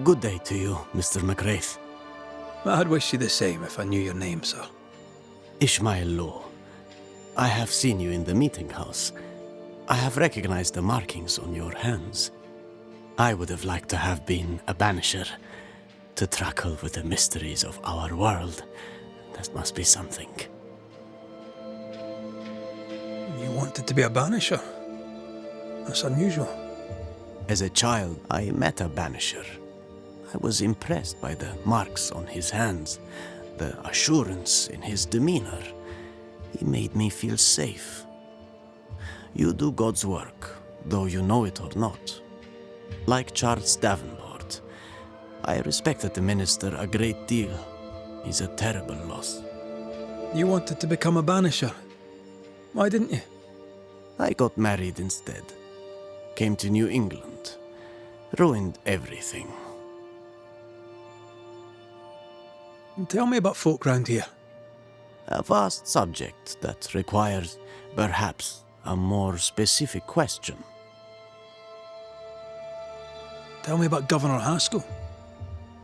Good day to you, Mr. McWraith. I'd wish you the same if I knew your name, sir. Ishmael Law. I have seen you in the meeting house. I have recognized the markings on your hands. I would have liked to have been a Banisher, to tackle with the mysteries of our world. That must be something. You wanted to be a Banisher? That's unusual. As a child, I met a Banisher. I was impressed by the marks on his hands, the assurance in his demeanor. He made me feel safe. You do God's work, though you know it or not. Like Charles Davenport, I respected the minister a great deal. He's a terrible loss. You wanted to become a Banisher. Why didn't you? I got married instead. Came to New England. Ruined everything. Tell me about folk round here. A vast subject that requires, perhaps, a more specific question. Tell me about Governor Haskell.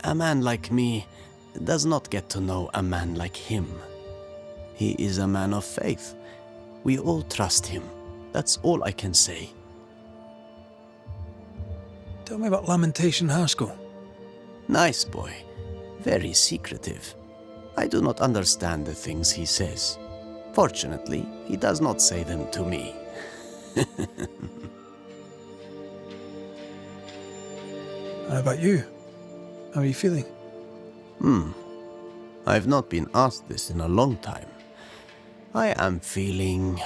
A man like me does not get to know a man like him. He is a man of faith. We all trust him. That's all I can say. Tell me about Lamentation Haskell. Nice boy. Very secretive. I do not understand the things he says. Fortunately, he does not say them to me. How about you? How are you feeling? I've not been asked this in a long time. I am feeling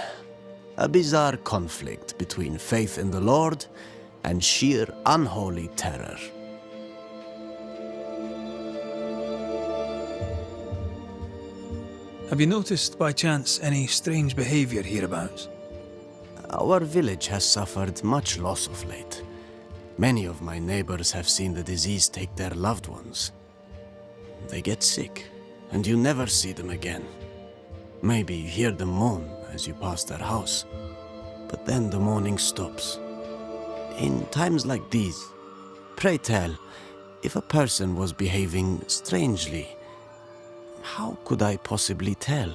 a bizarre conflict between faith in the Lord and sheer unholy terror. Have you noticed, by chance, any strange behaviour hereabouts? Our village has suffered much loss of late. Many of my neighbors have seen the disease take their loved ones. They get sick, and you never see them again. Maybe you hear them moan as you pass their house, but then the moaning stops. In times like these, pray tell, if a person was behaving strangely, how could I possibly tell?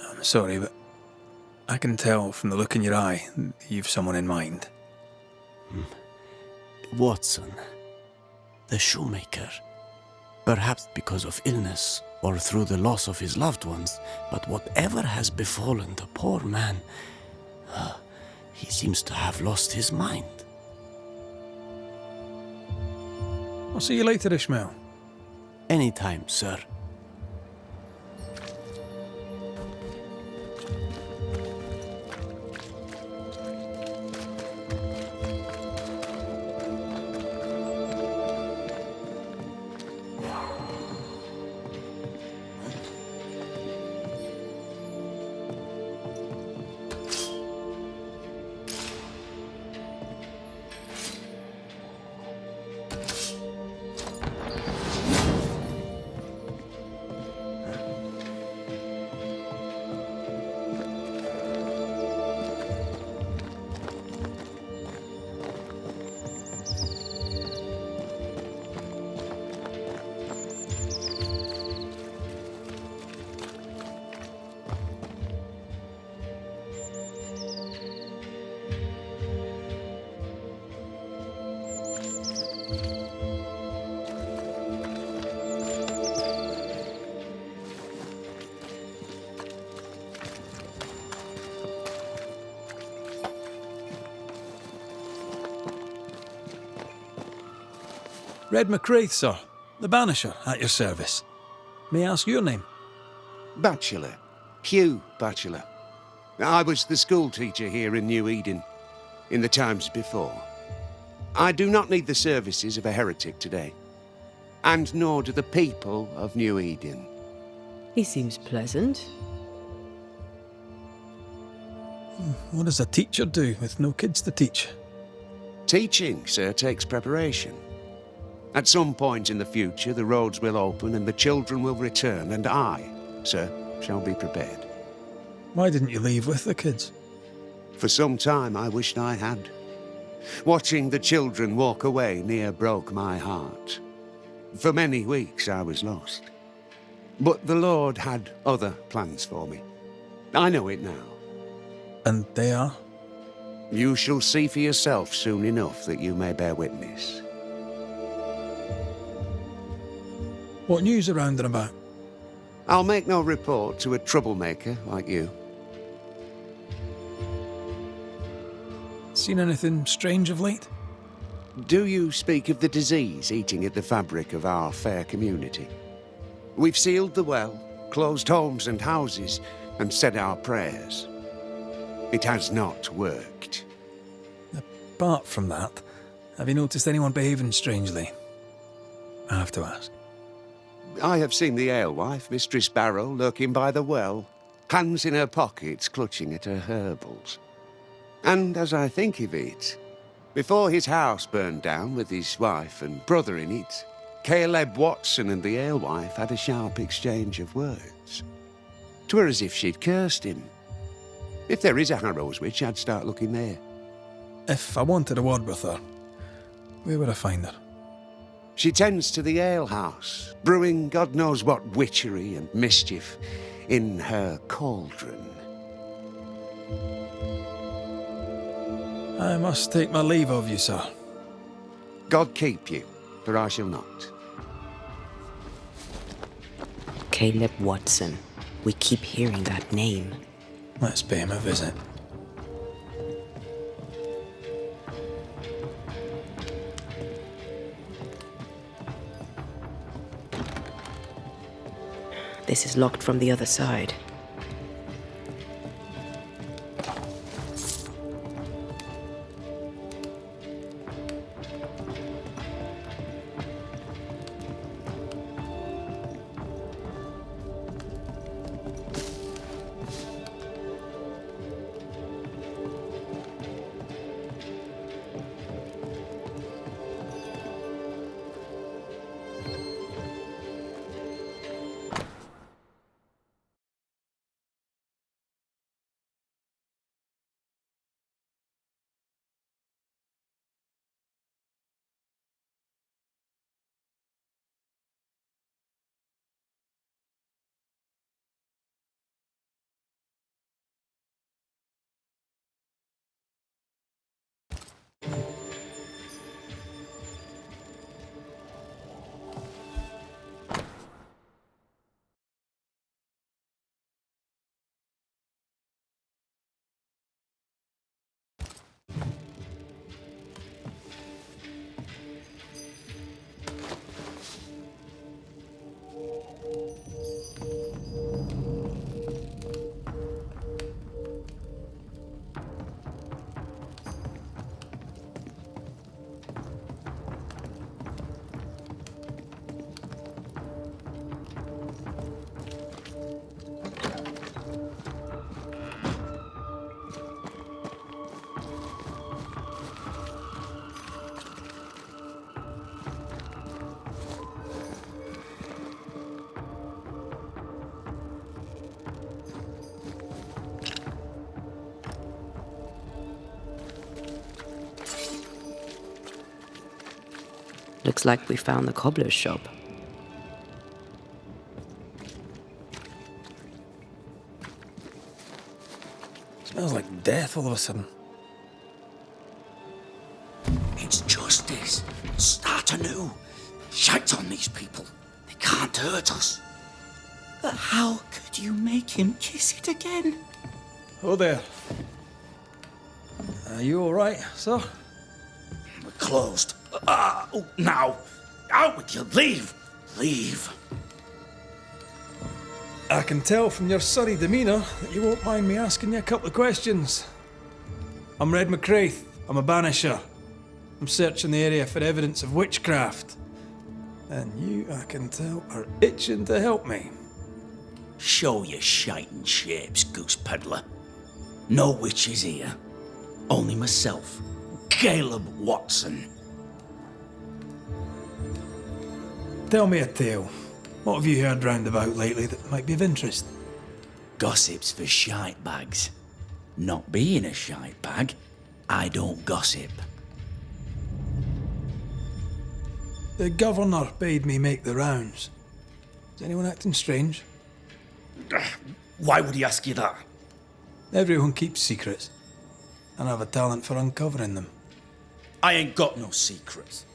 I'm sorry, but I can tell from the look in your eye that you've someone in mind. Watson, the shoemaker. Perhaps because of illness or through the loss of his loved ones, but whatever has befallen the poor man, he seems to have lost his mind. I'll see you later, Ishmael. Anytime, sir. Red McWraith, sir. The Banisher, at your service. May I ask your name? Bachelor. Hugh Bachelor. I was the school teacher here in New Eden, in the times before. I do not need the services of a heretic today, and nor do the people of New Eden. He seems pleasant. What does a teacher do with no kids to teach? Teaching, sir, takes preparation. At some point in the future, the roads will open and the children will return, and I, sir, shall be prepared. Why didn't you leave with the kids? For some time, I wished I had. Watching the children walk away near broke my heart. For many weeks I was lost. But the Lord had other plans for me. I know it now. And they are? You shall see for yourself soon enough that you may bear witness. What news around and about? I'll make no report to a troublemaker like you. Seen anything strange of late? Do you speak of the disease eating at the fabric of our fair community? We've sealed the well, closed homes and houses, and said our prayers. It has not worked. Apart from that, have you noticed anyone behaving strangely? I have to ask. I have seen the alewife, Mistress Barrow, lurking by the well, hands in her pockets clutching at her herbals. And as I think of it, before his house burned down with his wife and brother in it, Caleb Watson and the alewife had a sharp exchange of words. 'Twere as if she'd cursed him. If there is a Harrow's witch, I'd start looking there. If I wanted a word with her, where would I find her? She tends to the alehouse, brewing God knows what witchery and mischief in her cauldron. I must take my leave of you, sir. God keep you, for I shall not. Caleb Watson. We keep hearing that name. Let's pay him a visit. This is locked from the other side. Looks like we found the cobbler's shop. Smells like death all of a sudden. It's justice. Start anew. Shite on these people. They can't hurt us. But how could you make him kiss it again? Oh there. Are you all right, sir? We're closed. Now. Out with you. Leave. Leave. I can tell from your surly demeanour that you won't mind me asking you a couple of questions. I'm Red McCraith. I'm a Banisher. I'm searching the area for evidence of witchcraft. And you, I can tell, are itching to help me. Show your shiting shapes, goose peddler. No witches here. Only myself, Caleb Watson. Tell me a tale. What have you heard round about lately that might be of interest? Gossip's for shite bags. Not being a shite bag, I don't gossip. The governor bade me make the rounds. Is anyone acting strange? Why would he ask you that? Everyone keeps secrets, and I have a talent for uncovering them. I ain't got no secrets.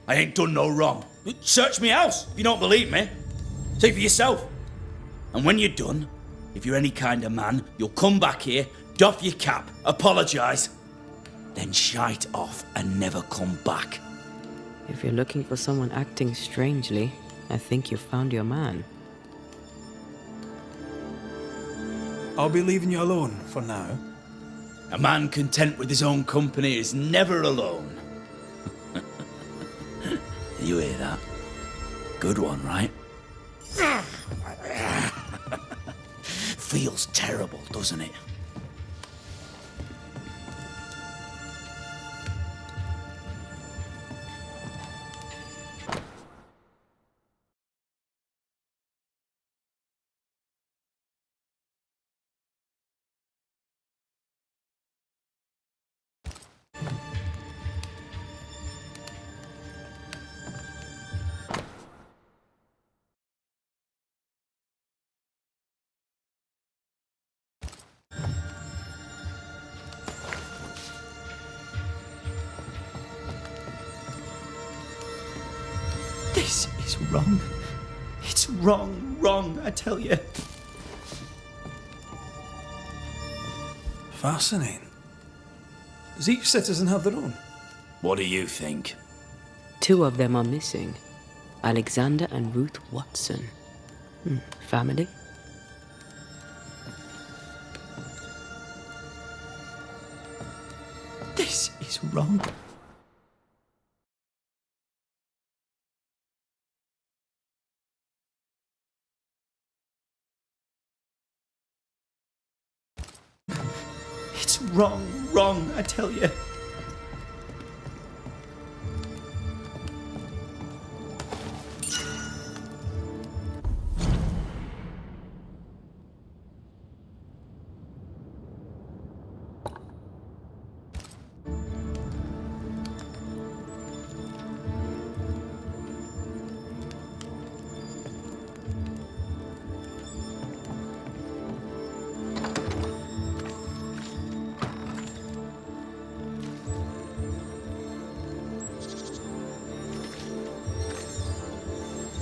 I ain't done no wrong. Search me house if you don't believe me. See for yourself. And when you're done, if you're any kind of man, you'll come back here, doff your cap, apologise, then shite off and never come back. If you're looking for someone acting strangely, I think you've found your man. I'll be leaving you alone for now. A man content with his own company is never alone. You hear that? Good one, right? Feels terrible, doesn't it? This is wrong. It's wrong, I tell you. Fascinating. Does each citizen have their own? What do you think? 2 of them are missing. Alexander and Ruth Watson. Family? This is wrong. It's wrong, I tell you.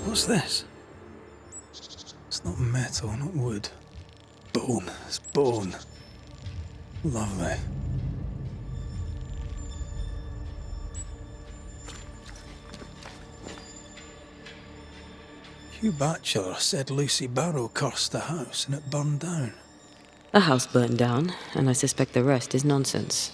What's this? It's not metal, not wood. Bone. It's bone. Lovely. Hugh Batchelor said Lucy Barrow cursed the house and it burned down. The house burned down, and I suspect the rest is nonsense.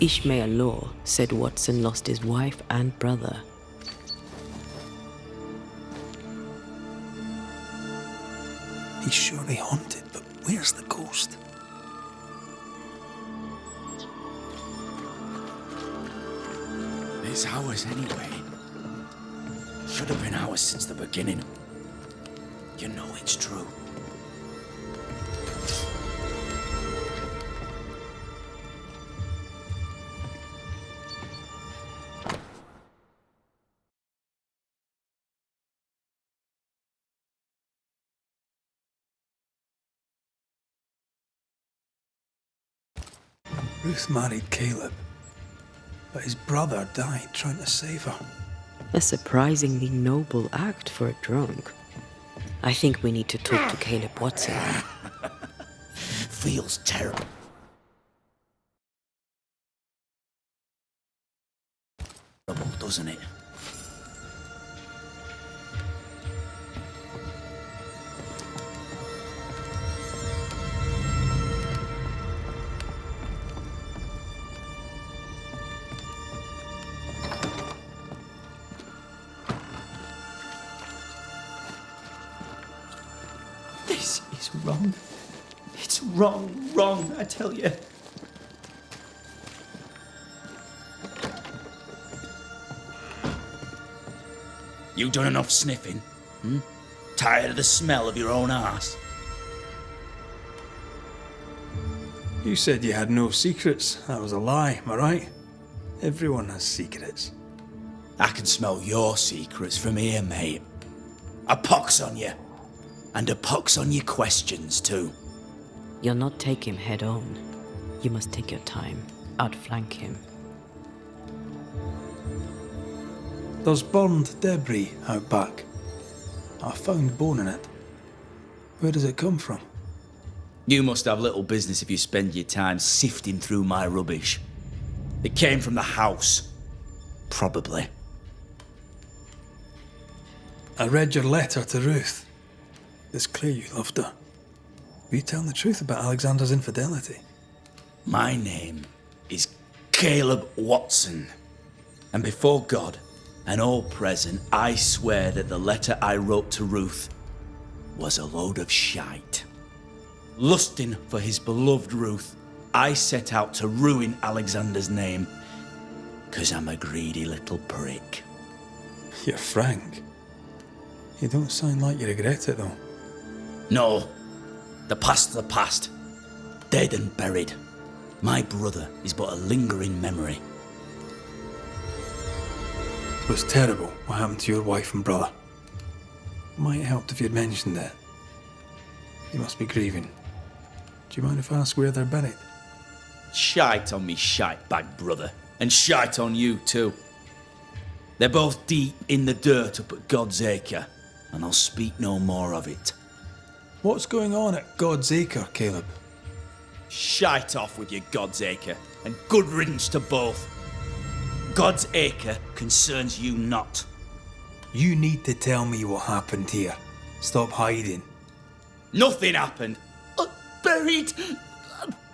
Ishmael Law said Watson lost his wife and brother. He's surely haunted, but where's the ghost? It's ours anyway. Should have been ours since the beginning. You know it's true. Ruth married Caleb, but his brother died trying to save her. A surprisingly noble act for a drunk. I think we need to talk to Caleb Watson. Feels terrible. Doesn't it? This is wrong. It's wrong, I tell you. You done enough sniffing? Tired of the smell of your own arse? You said you had no secrets. That was a lie, am I right? Everyone has secrets. I can smell your secrets from here, mate. A pox on you. And a pox on your questions, too. You'll not take him head on. You must take your time, outflank him. There's burned debris out back. I found bone in it. Where does it come from? You must have little business if you spend your time sifting through my rubbish. It came from the house. Probably. I read your letter to Ruth. It's clear you loved her. Were you telling the truth about Alexander's infidelity? My name is Caleb Watson. And before God and all present, I swear that the letter I wrote to Ruth was a load of shite. Lusting for his beloved Ruth, I set out to ruin Alexander's name, 'cause I'm a greedy little prick. You're frank. You don't sound like you regret it, though. No, the past's the past. Dead and buried. My brother is but a lingering memory. It was terrible what happened to your wife and brother. Might help if you'd mentioned it. You must be grieving. Do you mind if I ask where they're buried? Shite on me shite bag brother, and shite on you too. They're both deep in the dirt up at God's Acre, and I'll speak no more of it. What's going on at God's Acre, Caleb? Shite off with your God's Acre, and good riddance to both. God's Acre concerns you not. You need to tell me what happened here. Stop hiding. Nothing happened.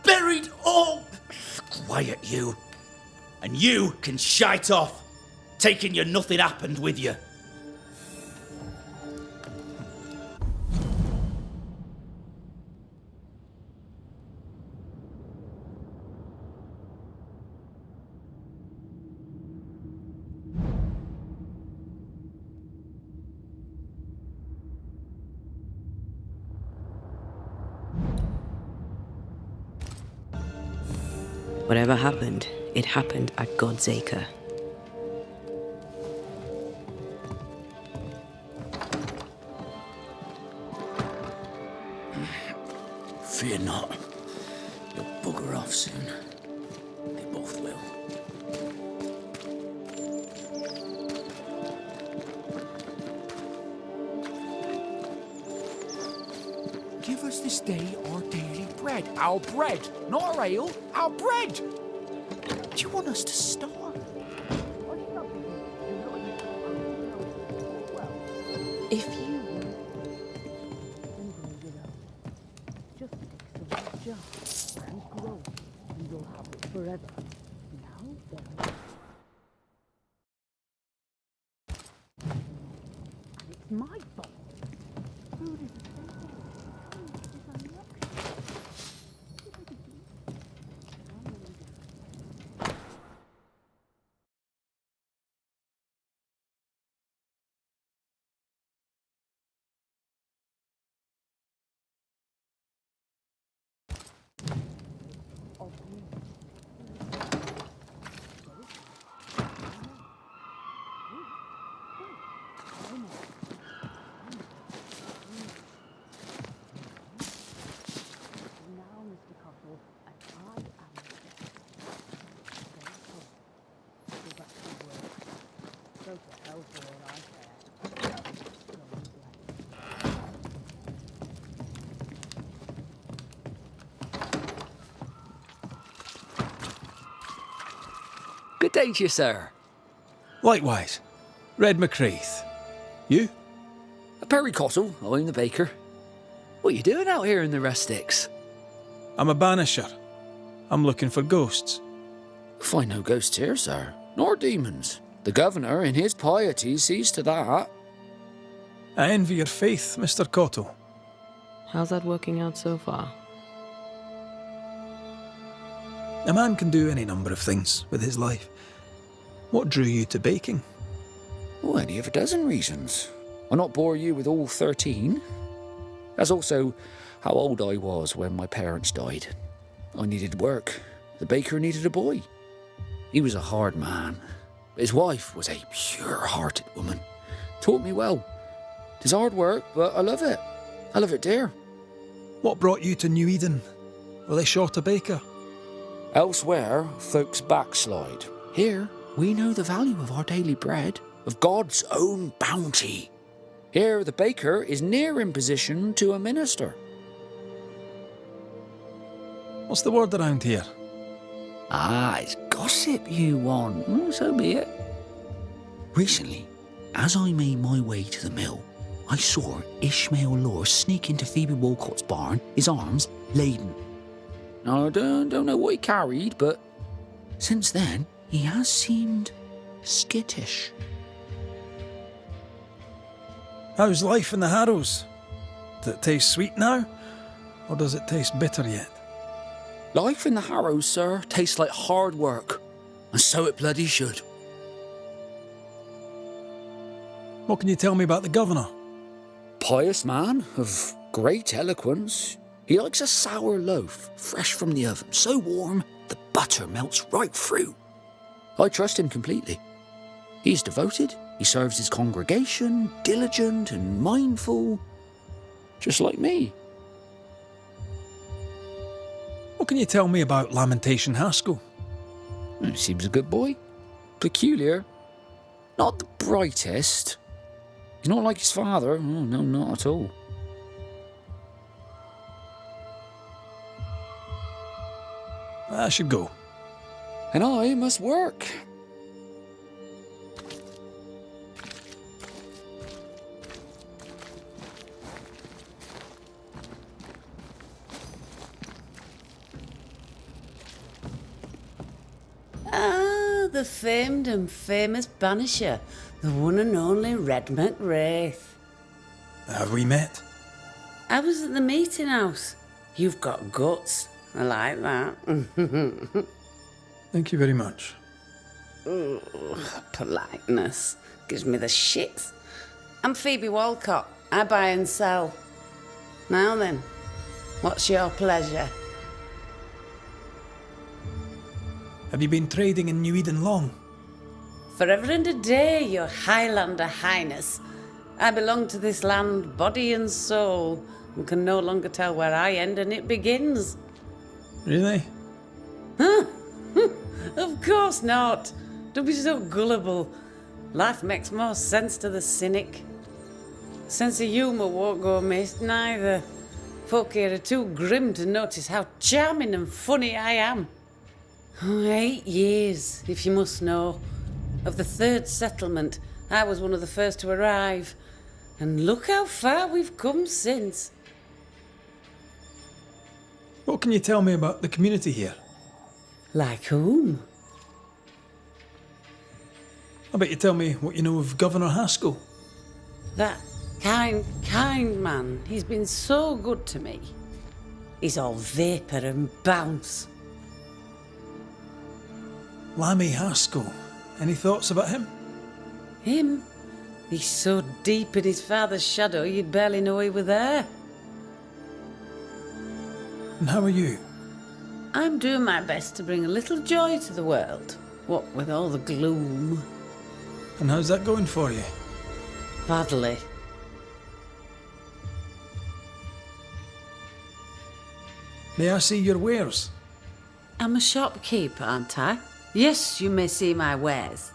Buried all. Quiet you. And you can shite off, taking your nothing happened with you. Whatever happened, it happened at God's Acre. Fear not. You'll bugger off soon. They both will. Give us this day our daily bread. Our bread, not our ale, our bread. Do you want us to starve? If you just take some jars and grow, and you'll have it forever. Now then. And it's my fault. Food is Good day to you, sir. Likewise. Red McCraith. You? Perry Cottle, I'm the baker. What are you doing out here in the rustics? I'm a banisher. I'm looking for ghosts. Find no ghosts here, sir, nor demons. The governor, in his piety, sees to that. I envy your faith, Mr. Cottle. How's that working out so far? A man can do any number of things with his life. What drew you to baking? Oh, any of a dozen reasons. I'll not bore you with all 13. That's also how old I was when my parents died. I needed work. The baker needed a boy. He was a hard man, but his wife was a pure-hearted woman. Taught me well. It's hard work, but I love it. I love it, dear. What brought you to New Eden? Were they short a baker? Elsewhere, folks backslide. Here, we know the value of our daily bread, of God's own bounty. Here, the baker is near in position to a minister. What's the word around here? Ah, it's gossip you want. So be it. Recently, as I made my way to the mill, I saw Ishmael Lore sneak into Phoebe Walcott's barn, his arms laden. Now, I don't know what he carried, but since then, he has seemed skittish. How's life in the Harrows? Does it taste sweet now? Or does it taste bitter yet? Life in the Harrows, sir, tastes like hard work, and so it bloody should. What can you tell me about the governor? Pious man of great eloquence. He likes a sour loaf, fresh from the oven, so warm the butter melts right through. I trust him completely. He's devoted, he serves his congregation, diligent and mindful, just like me. What can you tell me about Lamentation Haskell? He seems a good boy. Peculiar. Not the brightest. He's not like his father. Oh, no, not at all. I should go. And I must work. Ah, the famed and famous Banisher, the one and only Red McWraith. Have we met? I was at the meeting house. You've got guts. I like that. Thank you very much. Ugh, politeness gives me the shits. I'm Phoebe Walcott. I buy and sell. Now then, what's your pleasure? Have you been trading in New Eden long? Forever and a day, your Highlander Highness. I belong to this land, body and soul, and can no longer tell where I end and it begins. Really? Huh? Of course not. Don't be so gullible. Life makes more sense to the cynic. Sense of humour won't go amiss, neither. Folk here are too grim to notice how charming and funny I am. 8 years, if you must know. Of the third settlement, I was one of the first to arrive. And look how far we've come since. What can you tell me about the community here? Like whom? I bet you tell me what you know of Governor Haskell. That kind man. He's been so good to me. He's all vapour and bounce. Lammy Haskell. Any thoughts about him? Him? He's so deep in his father's shadow you'd barely know he were there. And how are you? I'm doing my best to bring a little joy to the world. What with all the gloom. And how's that going for you? Badly. May I see your wares? I'm a shopkeeper, aren't I? Yes, you may see my wares.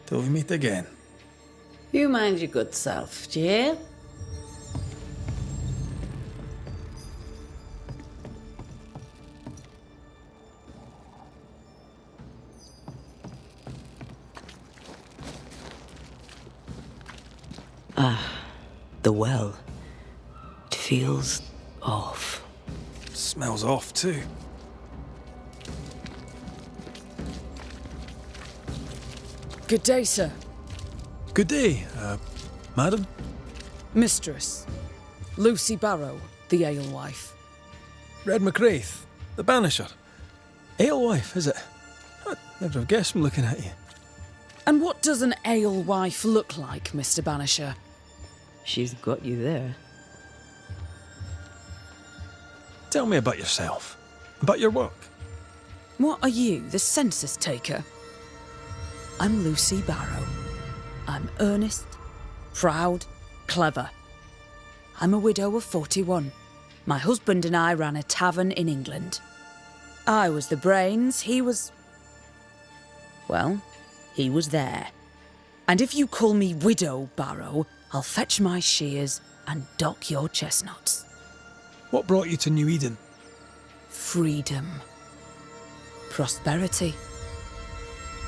Till we meet again. You mind your good self, do you hear? The well. It feels off. Smells off too. Good day, sir. Good day, madam. Mistress. Lucy Barrow, the alewife. Red McCraith, the Banisher. Alewife, is it? I'd never have guessed from looking at you. And what does an alewife look like, Mr. Banisher? She's got you there. Tell me about yourself. About your work. What are you, the census taker? I'm Lucy Barrow. I'm earnest, proud, clever. I'm a widow of 41. My husband and I ran a tavern in England. I was the brains, he was... well, he was there. And if you call me Widow Barrow, I'll fetch my shears and dock your chestnuts. What brought you to New Eden? Freedom. Prosperity.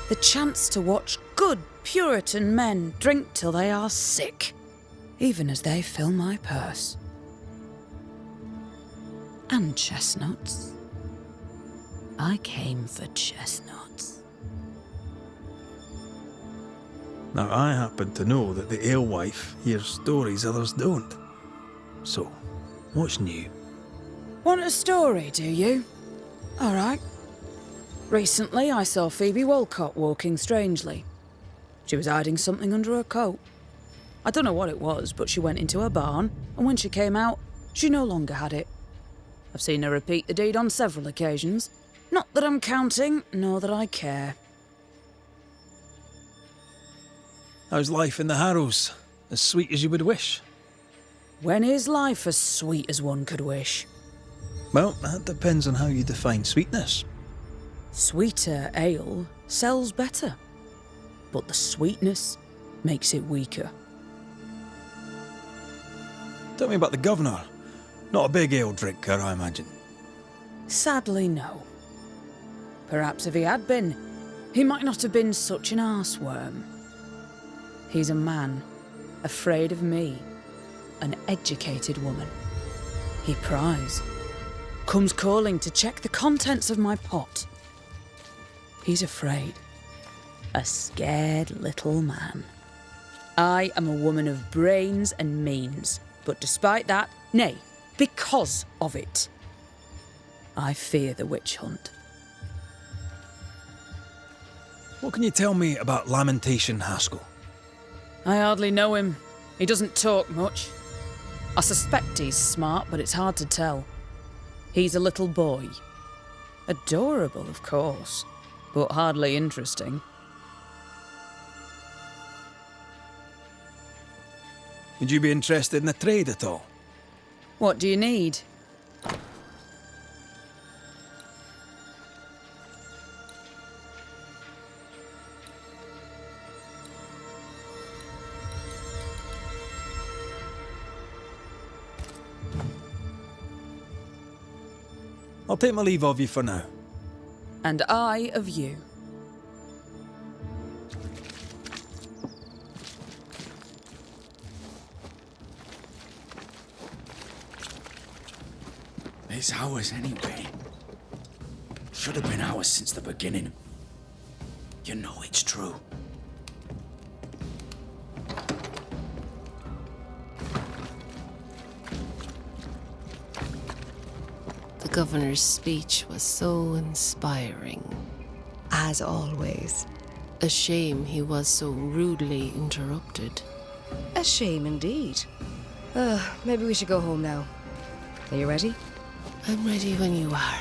The chance to watch good Puritan men drink till they are sick, even as they fill my purse. And chestnuts. I came for chestnuts. Now, I happen to know that the alewife hears stories others don't. So, what's new? Want a story, do you? All right. Recently, I saw Phoebe Walcott walking strangely. She was hiding something under her coat. I don't know what it was, but she went into her barn, and when she came out, she no longer had it. I've seen her repeat the deed on several occasions. Not that I'm counting, nor that I care. How's life in the Harrows? As sweet as you would wish? When is life as sweet as one could wish? Well, that depends on how you define sweetness. Sweeter ale sells better, but the sweetness makes it weaker. Tell me about the governor. Not a big ale drinker, I imagine. Sadly, no. Perhaps if he had been, he might not have been such an arseworm. He's a man, afraid of me, an educated woman. He pries, comes calling to check the contents of my pot. He's afraid, a scared little man. I am a woman of brains and means, but despite that, nay, because of it, I fear the witch hunt. What can you tell me about Lamentation Haskell? I hardly know him. He doesn't talk much. I suspect he's smart, but it's hard to tell. He's a little boy. Adorable, of course, but hardly interesting. Would you be interested in a trade at all? What do you need? I'll take my leave of you for now. And I of you. It's ours anyway. Should have been ours since the beginning. You know it's true. The governor's speech was so inspiring. As always. A shame he was so rudely interrupted. A shame indeed. Maybe we should go home now. Are you ready? I'm ready when you are.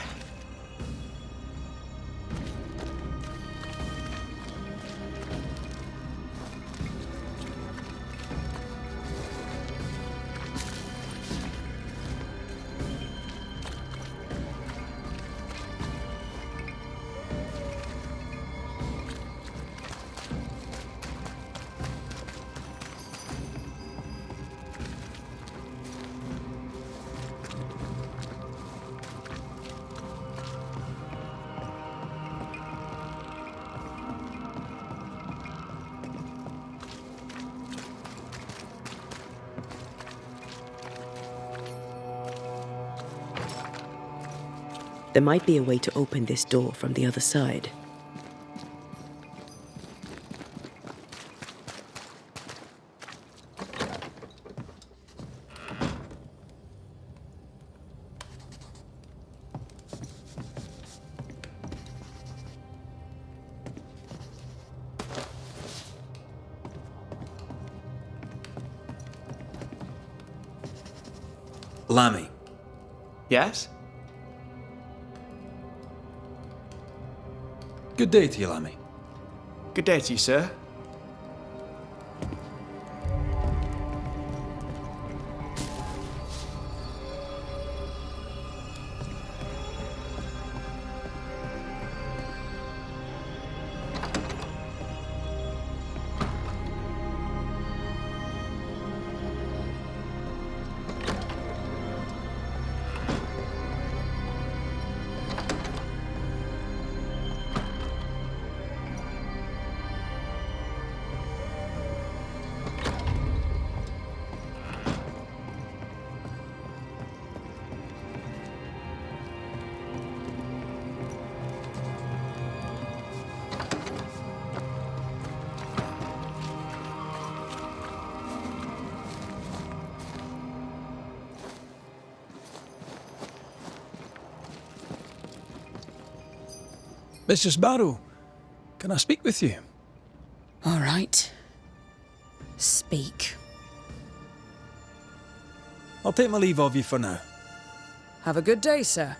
There might be a way to open this door from the other side. Lammy. Yes? Good day to you, Lammy. Good day to you, sir. Mistress Barrow, can I speak with you? All right. Speak. I'll take my leave of you for now. Have a good day, sir.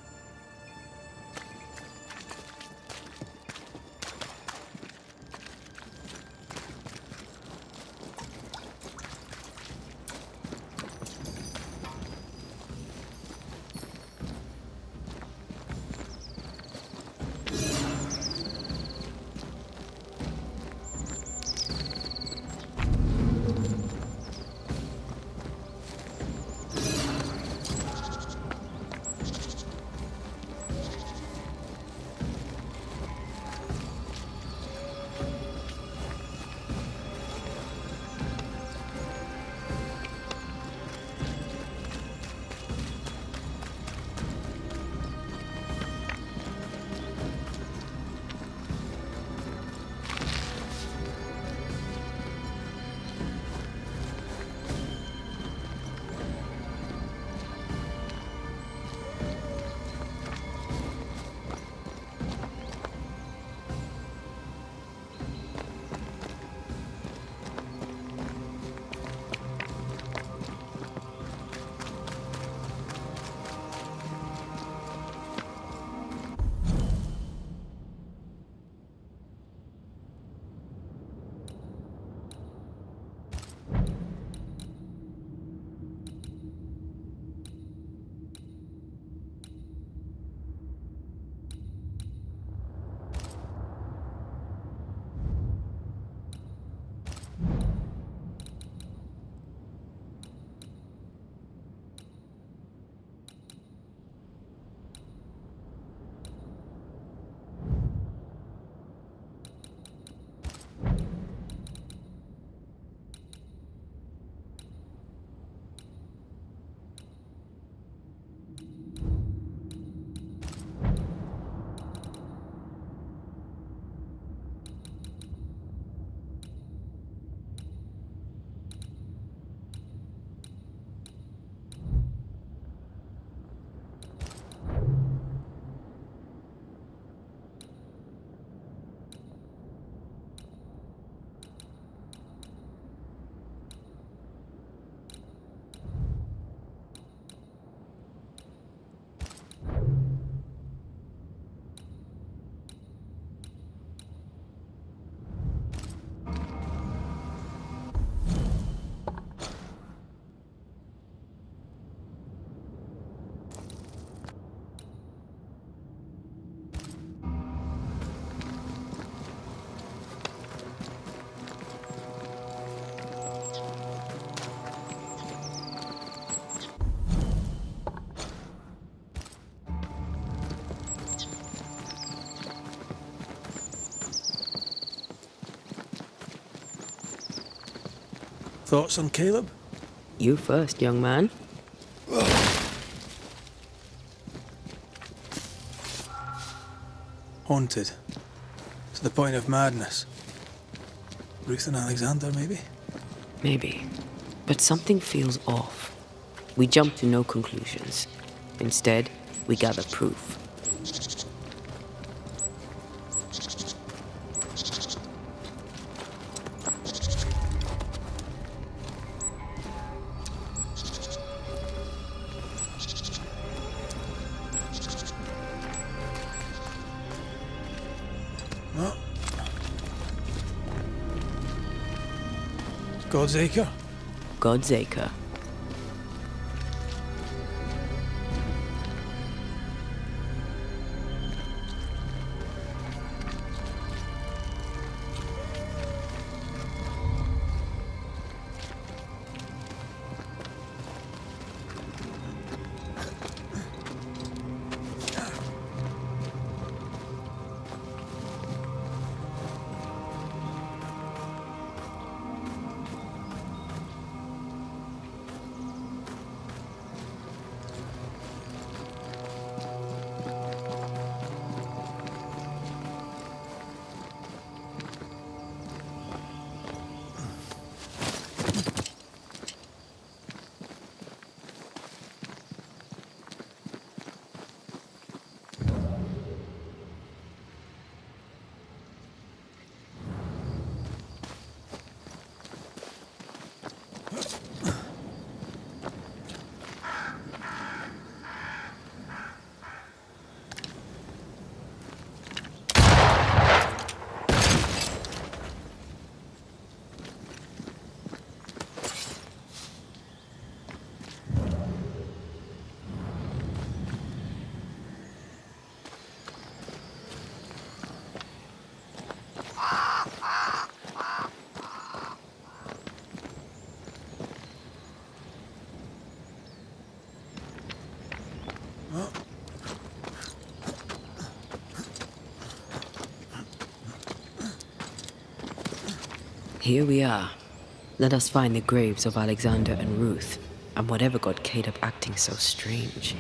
Thoughts on Caleb? You first, young man. Haunted. To the point of madness. Ruth and Alexander, maybe? Maybe. But something feels off. We jump to no conclusions. Instead, we gather proof. God's Acre? God's Acre. Here we are. Let us find the graves of Alexander and Ruth, and whatever got Caleb acting so strange.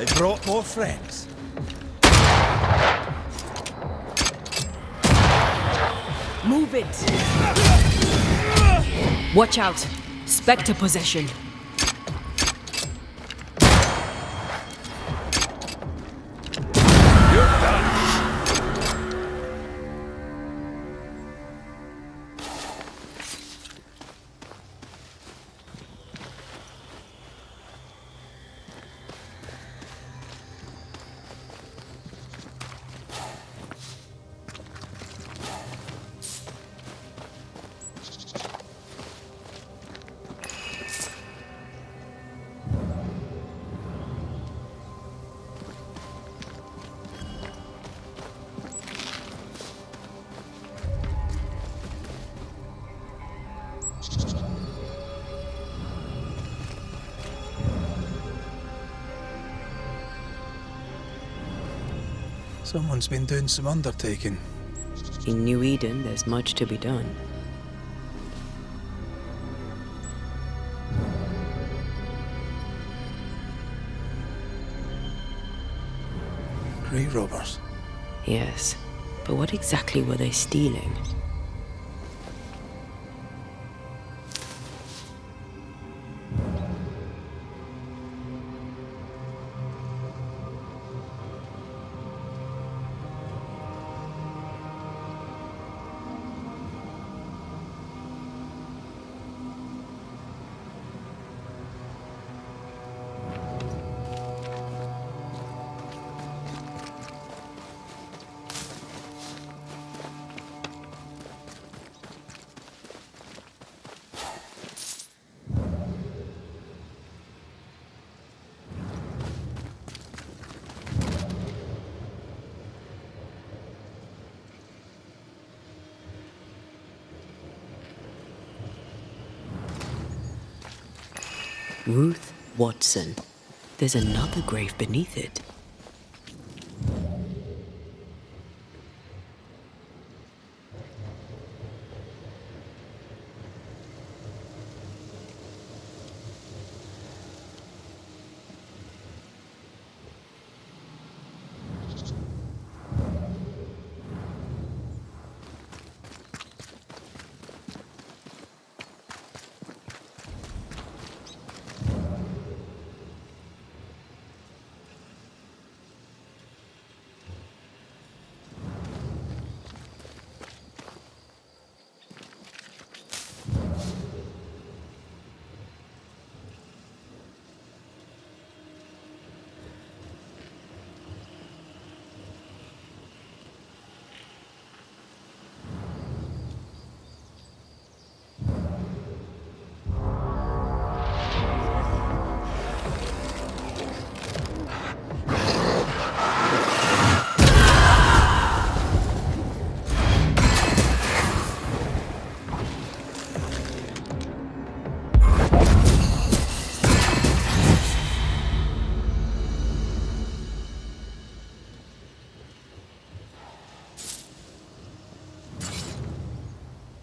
They brought more friends. Move it! Watch out! Spectre possession! Someone's been doing some undertaking. In New Eden, there's much to be done. Grave robbers. Yes, but what exactly were they stealing? Ruth Watson. There's another grave beneath it.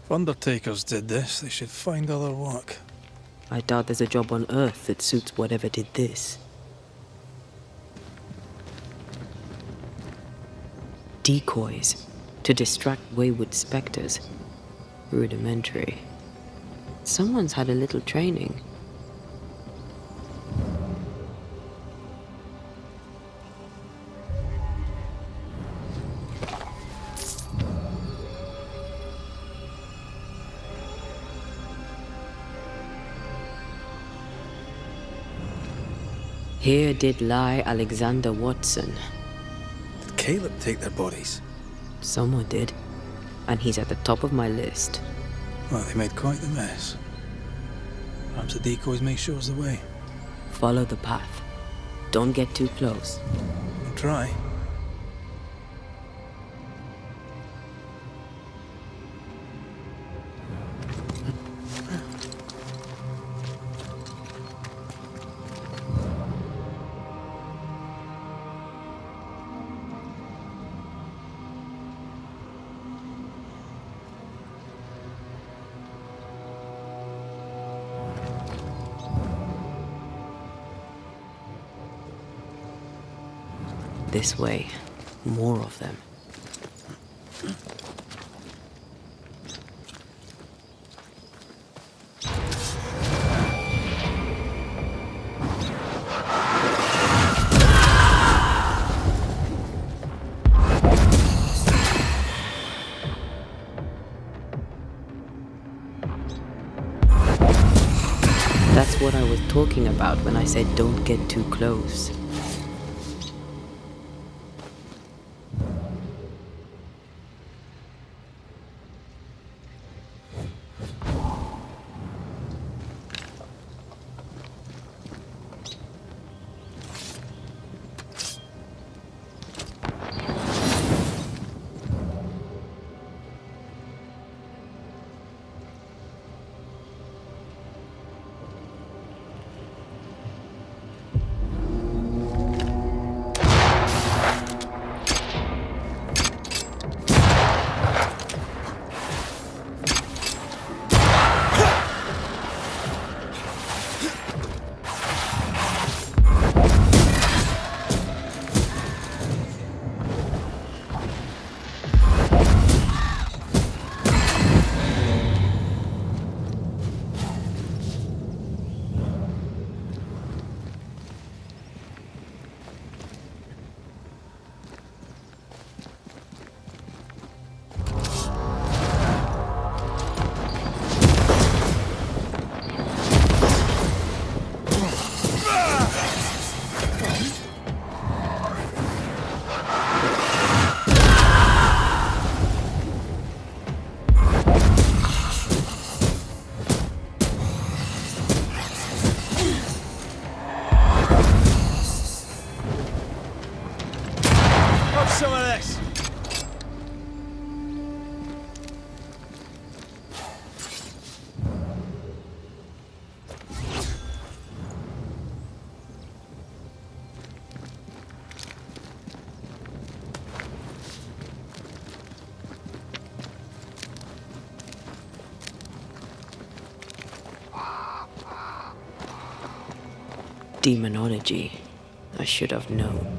If undertakers did this, they should find other work. I doubt there's a job on Earth that suits whatever did this. Decoys to distract wayward specters. Rudimentary. Someone's had a little training. Here did lie Alexander Watson. Did Caleb take their bodies? Someone did. And he's at the top of my list. Well, they made quite the mess. Perhaps the decoys may show us the way. Follow the path. Don't get too close. I'll try. This way. More of them. That's what I was talking about when I said don't get too close. Demonology. I should have known.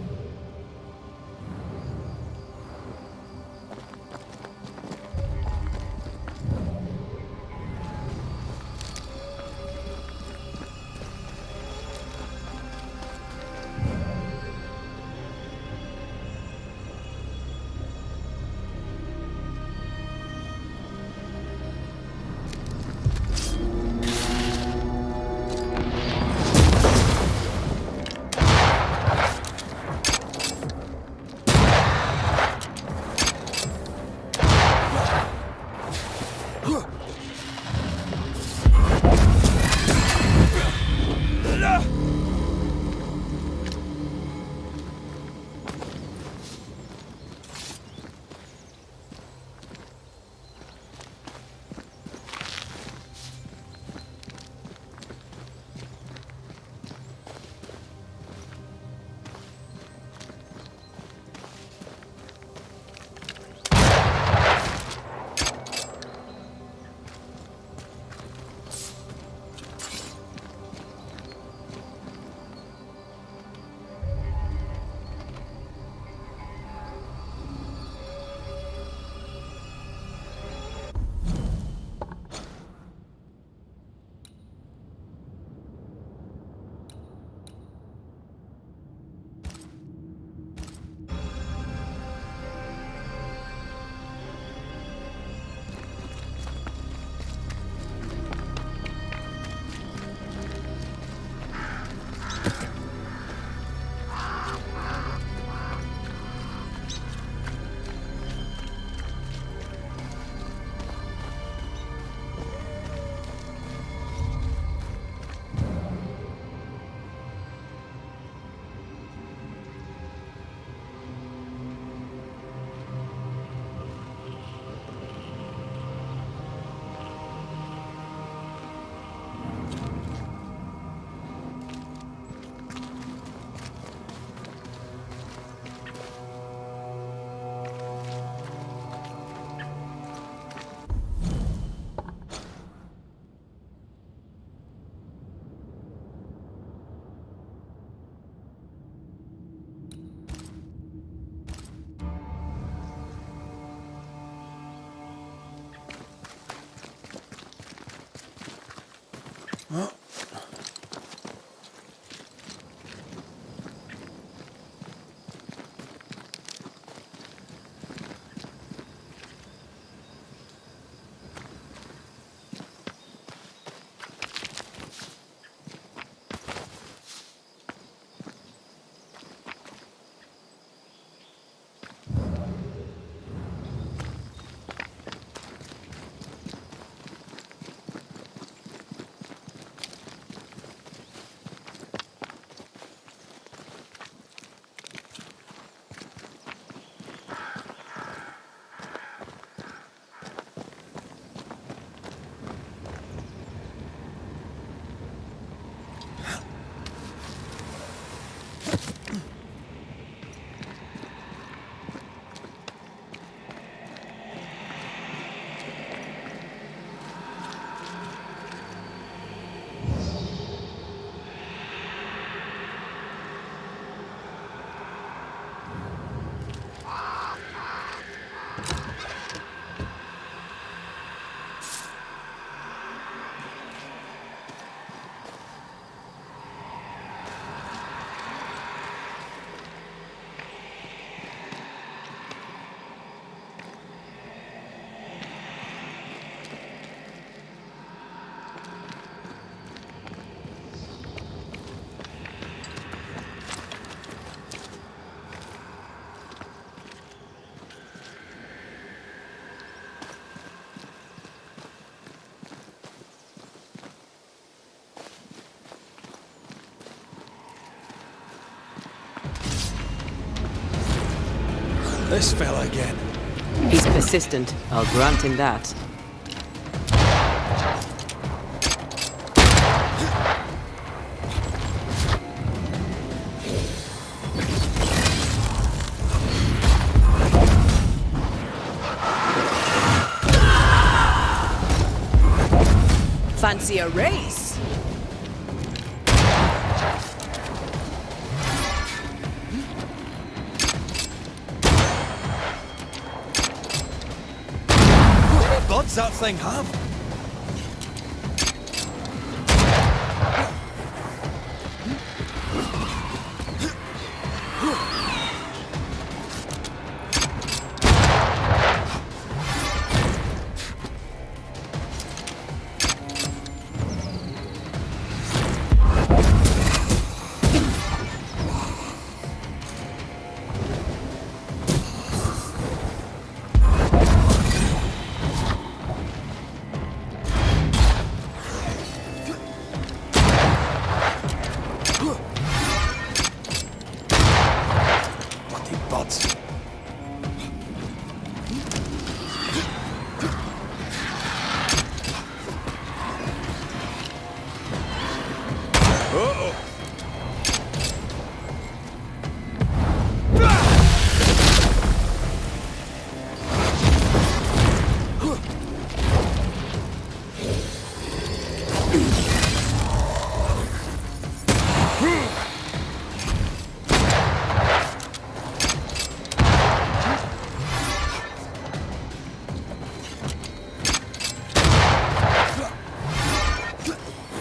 This fella again. He's persistent, I'll grant him that. Fancy a race? that thing have?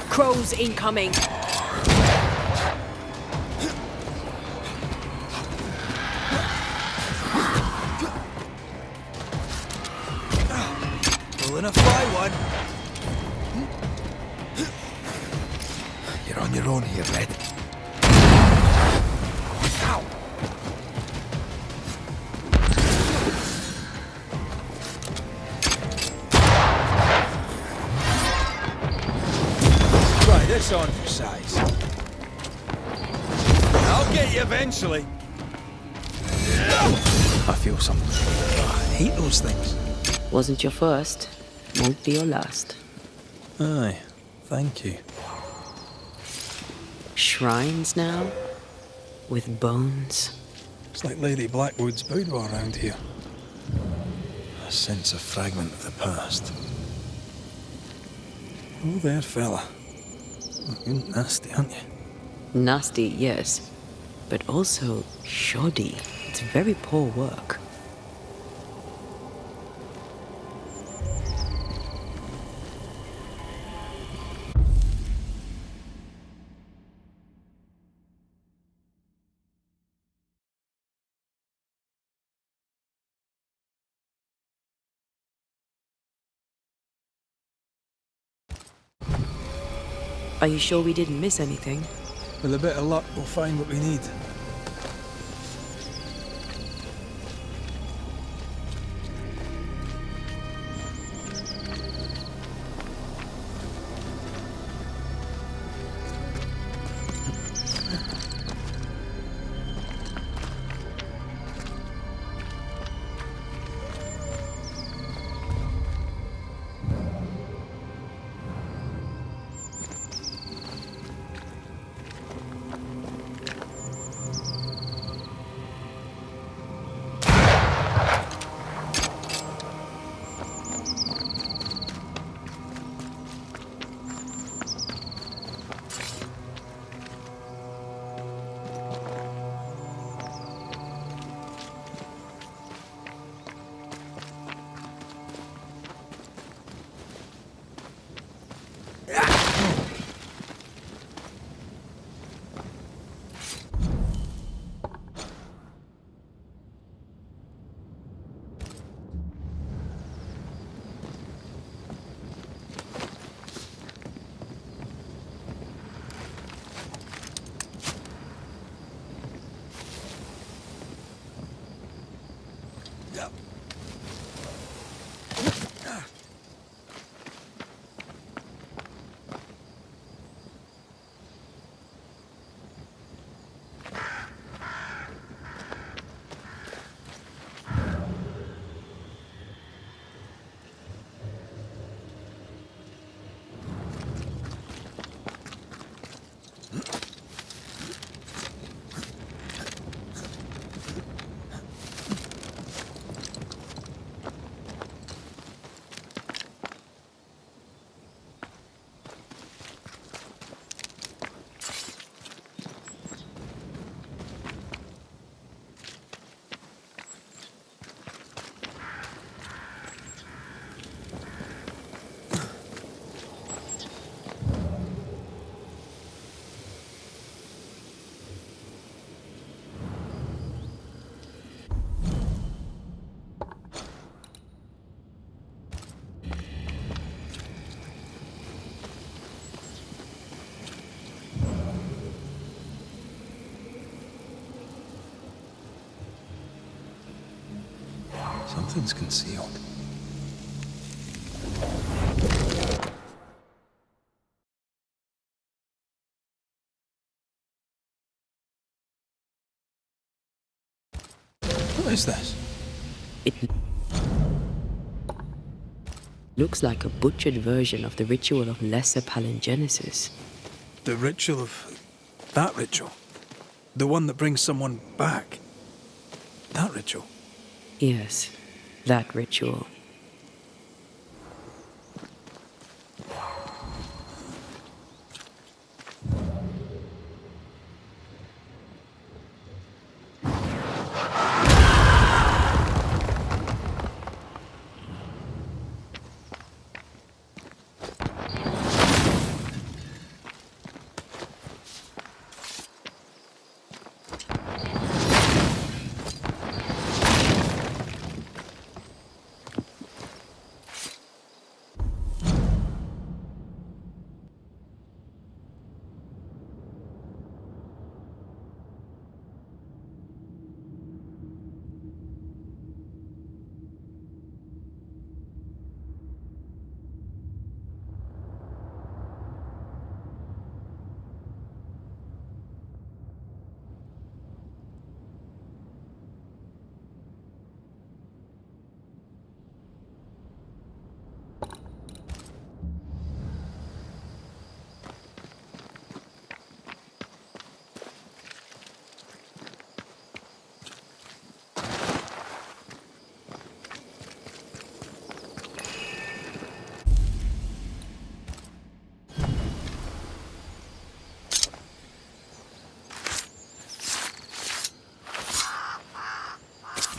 Crows incoming. Pulling a fly one. You're on your own here, Red. Ow. Try this on for size. I'll get you eventually. I feel something. I hate those things. Wasn't your first, won't be your last. Aye, thank you. Shrines now? With bones? It's like Lady Blackwood's boudoir around here. I sense a fragment of the past. Oh there, fella. You're nasty, aren't you? Nasty, yes. But also shoddy. It's very poor work. Are you sure we didn't miss anything? With a bit of luck, we'll find what we need. Something's concealed. What is this? It looks like a butchered version of the ritual of Lesser Palingenesis. The ritual of... that ritual? The one that brings someone back? That ritual? Yes, that ritual.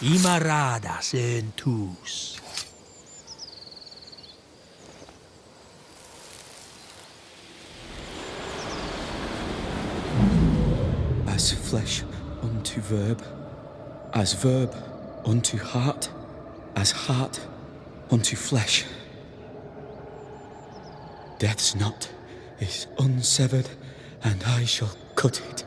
Imaradas en tus. As flesh unto verb, as verb unto heart, as heart unto flesh. Death's knot is unsevered, and I shall cut it.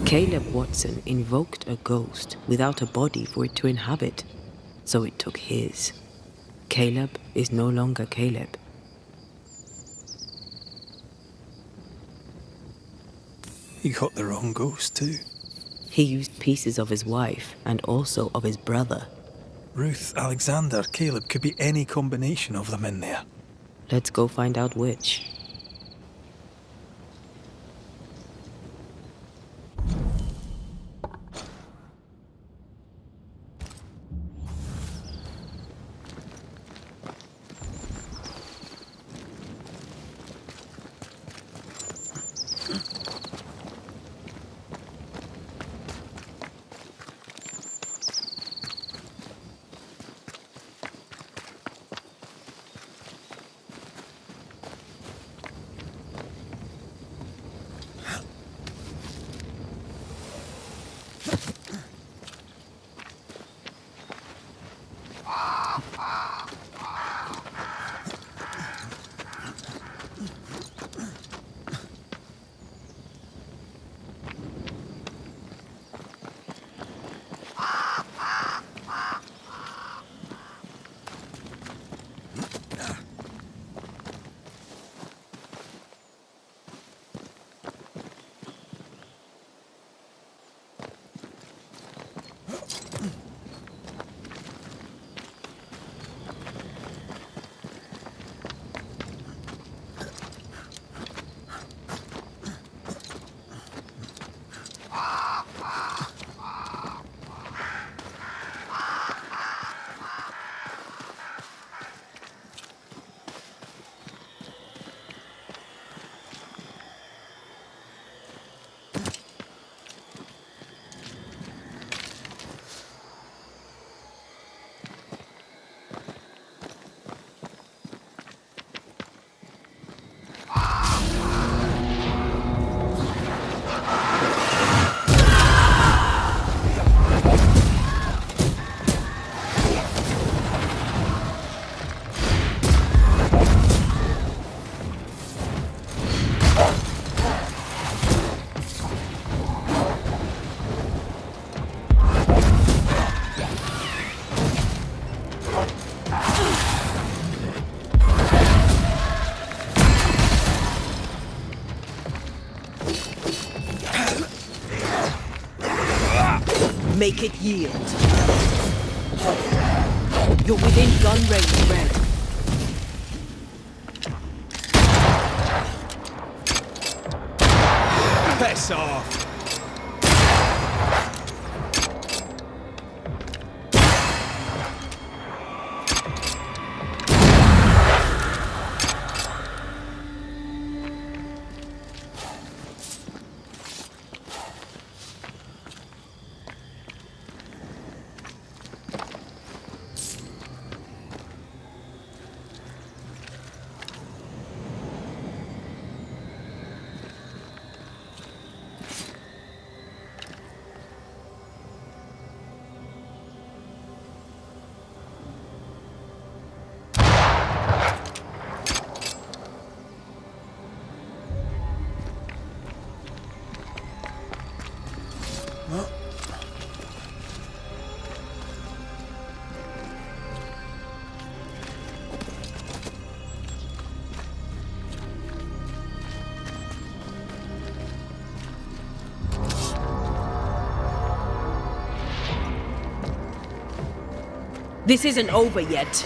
Caleb Watson invoked a ghost without a body for it to inhabit, so it took his. Caleb is no longer Caleb. He got the wrong ghost too. He used pieces of his wife and also of his brother. Ruth, Alexander, Caleb, could be any combination of them in there. Let's go find out which. Make it yield. You're within gun range, Red. Piss off! This isn't over yet.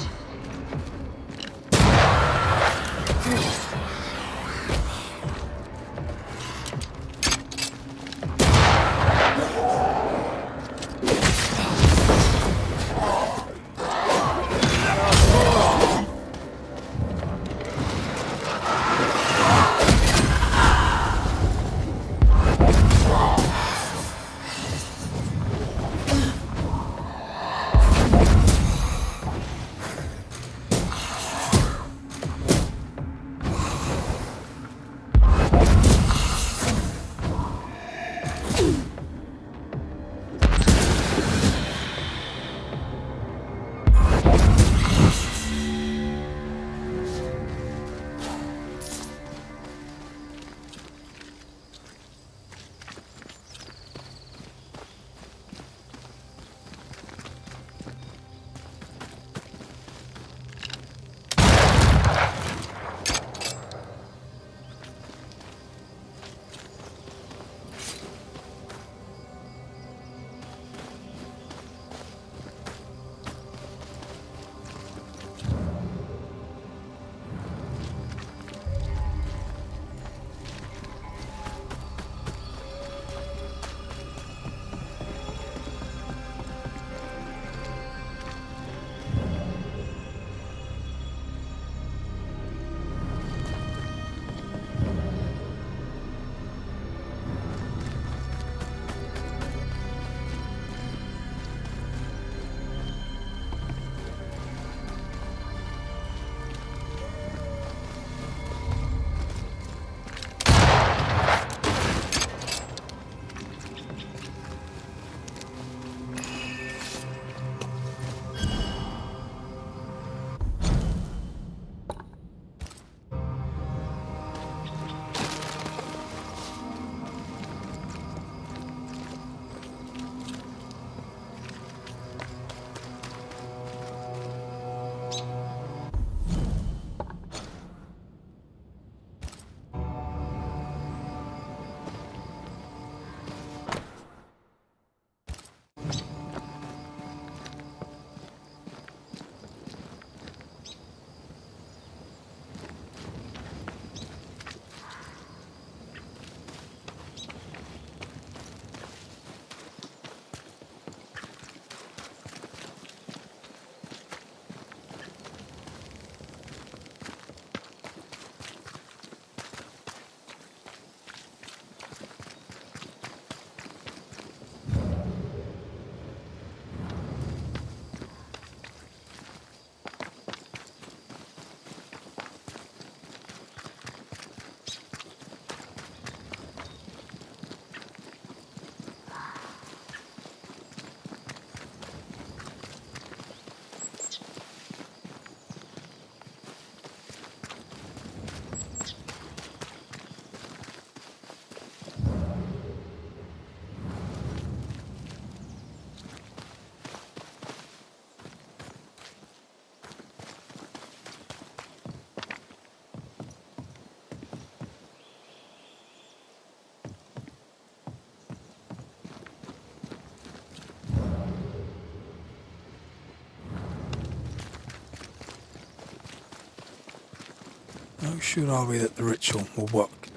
How sure are we that the ritual will work?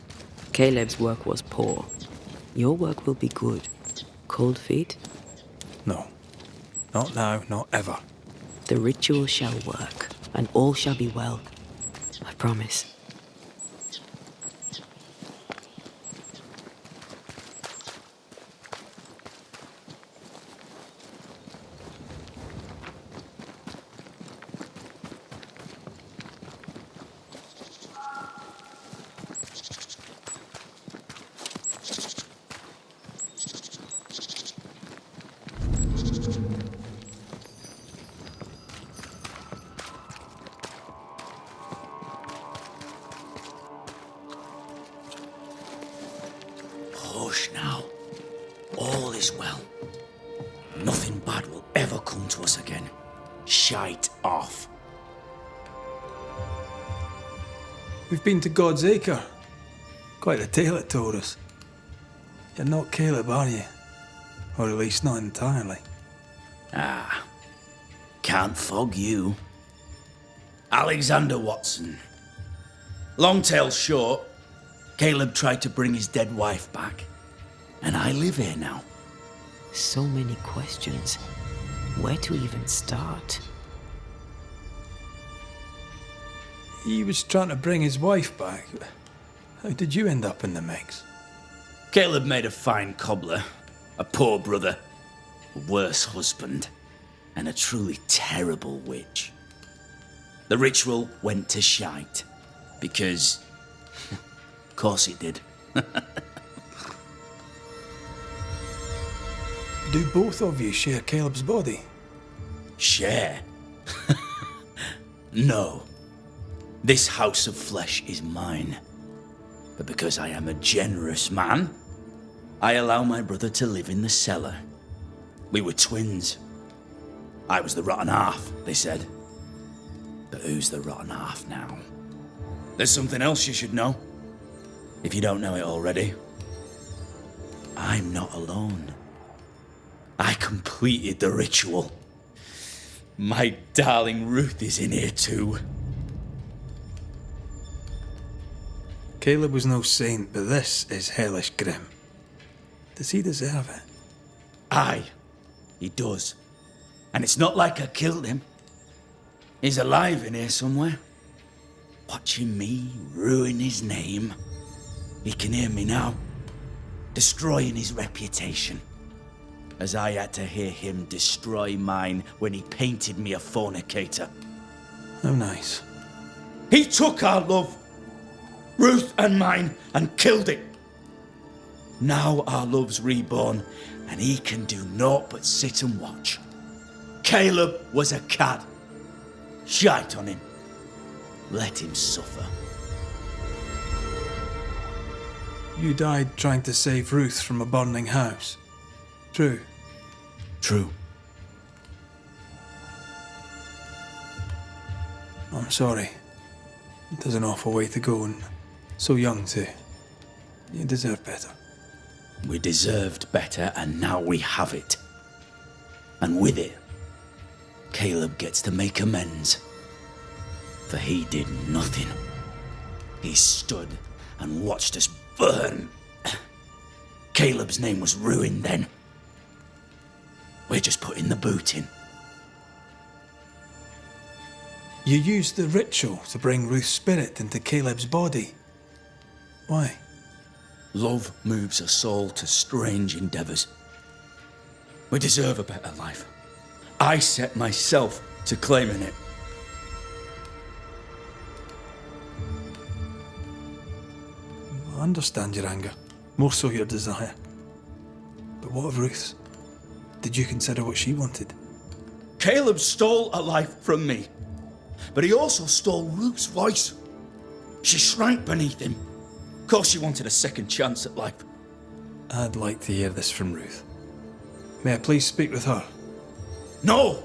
Caleb's work was poor. Your work will be good. Cold feet? No. Not now, not ever. The ritual shall work, and all shall be well. I promise. Hush now. All is well. Nothing bad will ever come to us again. Shite off. We've been to God's Acre. Quite a tale it told us. You're not Caleb, are you? Or at least not entirely. Ah. Can't fog you. Alexander Watson. Long tale short, Caleb tried to bring his dead wife back. And I live here now. So many questions. Where to even start? He was trying to bring his wife back. How did you end up in the mix? Caleb made a fine cobbler, a poor brother, a worse husband, and a truly terrible witch. The ritual went to shite, because... of course it did. Do both of you share Caleb's body? Share? No. This house of flesh is mine. But because I am a generous man, I allow my brother to live in the cellar. We were twins. I was the rotten half, they said. But who's the rotten half now? There's something else you should know. If you don't know it already. I'm not alone. I completed the ritual. My darling Ruth is in here too. Caleb was no saint, but this is hellish grim. Does he deserve it? Aye, he does. And it's not like I killed him. He's alive in here somewhere. Watching me ruin his name. He can hear me now. Destroying his reputation. As I had to hear him destroy mine when he painted me a fornicator. Oh, nice. He took our love, Ruth and mine, and killed it. Now our love's reborn, and he can do naught but sit and watch. Caleb was a cad. Shite on him. Let him suffer. You died trying to save Ruth from a burning house. True. True. I'm sorry. It was an awful way to go, and so young too. You deserve better. We deserved better, and now we have it. And with it, Caleb gets to make amends. For he did nothing. He stood and watched us burn. Caleb's name was ruined then. We're just putting the boot in. You used the ritual to bring Ruth's spirit into Caleb's body. Why? Love moves us all to strange endeavours. We deserve a better life. I set myself to claiming it. I understand your anger, more so your desire. But what of Ruth's? Did you consider what she wanted? Caleb stole a life from me, but he also stole Ruth's voice. She shrank beneath him. Of course she wanted a second chance at life. I'd like to hear this from Ruth. May I please speak with her? No!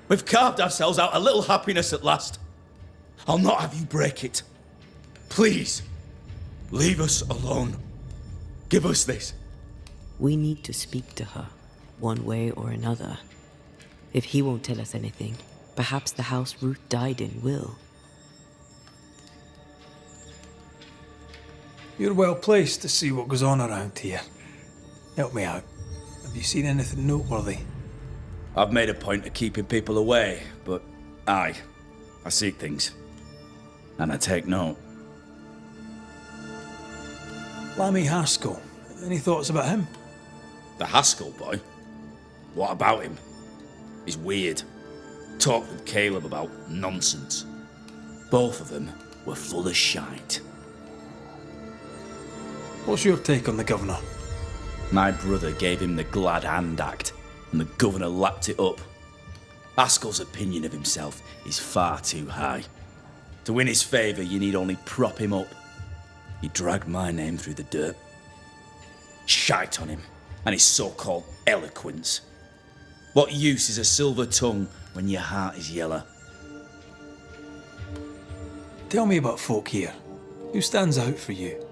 We've carved ourselves out a little happiness at last. I'll not have you break it. Please, leave us alone. Give us this. We need to speak to her, one way or another. If he won't tell us anything, perhaps the house Ruth died in will. You're well placed to see what goes on around here. Help me out. Have you seen anything noteworthy? I've made a point of keeping people away, but I seek things. And I take note. Lammy Haskell. Any thoughts about him? The Haskell boy? What about him? He's weird. Talked with Caleb about nonsense. Both of them were full of shite. What's your take on the governor? My brother gave him the glad hand act, and the governor lapped it up. Haskell's opinion of himself is far too high. To win his favour, you need only prop him up. He dragged my name through the dirt. Shite on him, and his so-called eloquence. What use is a silver tongue when your heart is yellow? Tell me about folk here. Who stands out for you?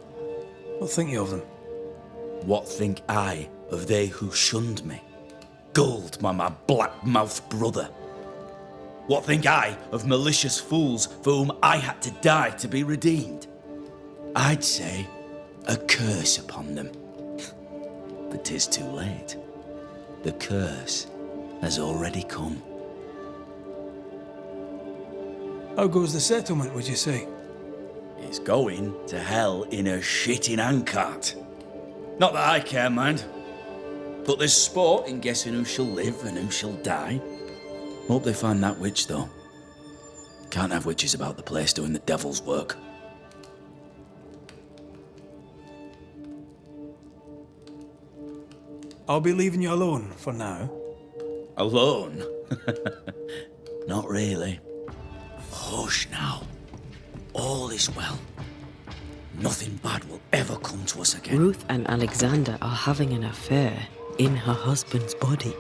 What think you of them? What think I of they who shunned me, gulled by my black-mouthed brother? What think I of malicious fools for whom I had to die to be redeemed? I'd say a curse upon them. But 'tis too late. The curse has already come. How goes the settlement, would you say? It's going to hell in a shitting handcart. Not that I care, mind. But there's sport in guessing who shall live and who shall die. Hope they find that witch, though. Can't have witches about the place doing the devil's work. I'll be leaving you alone for now. Alone? Not really. Hush now. All is well. Nothing bad will ever come to us again. Ruth and Alexander are having an affair in her husband's body.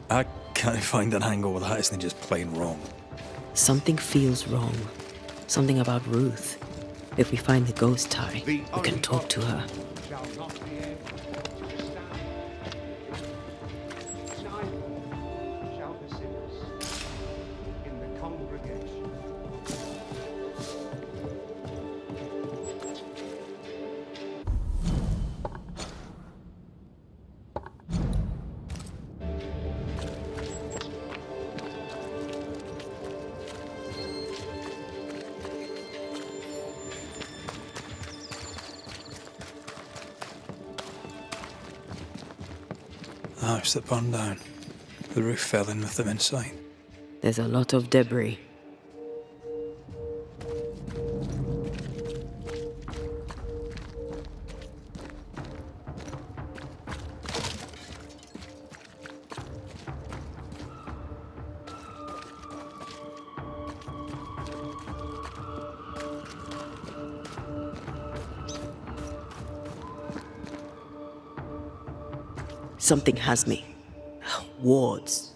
I can't find an angle where that isn't just plain wrong. Something feels wrong. Something about Ruth. If we find the ghost tie, we can talk to her. The house that burned down. The roof fell in with them inside. There's a lot of debris. Something has me. Wards.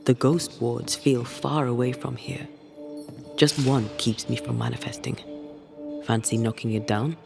The ghost wards feel far away from here. Just one keeps me from manifesting. Fancy knocking it down?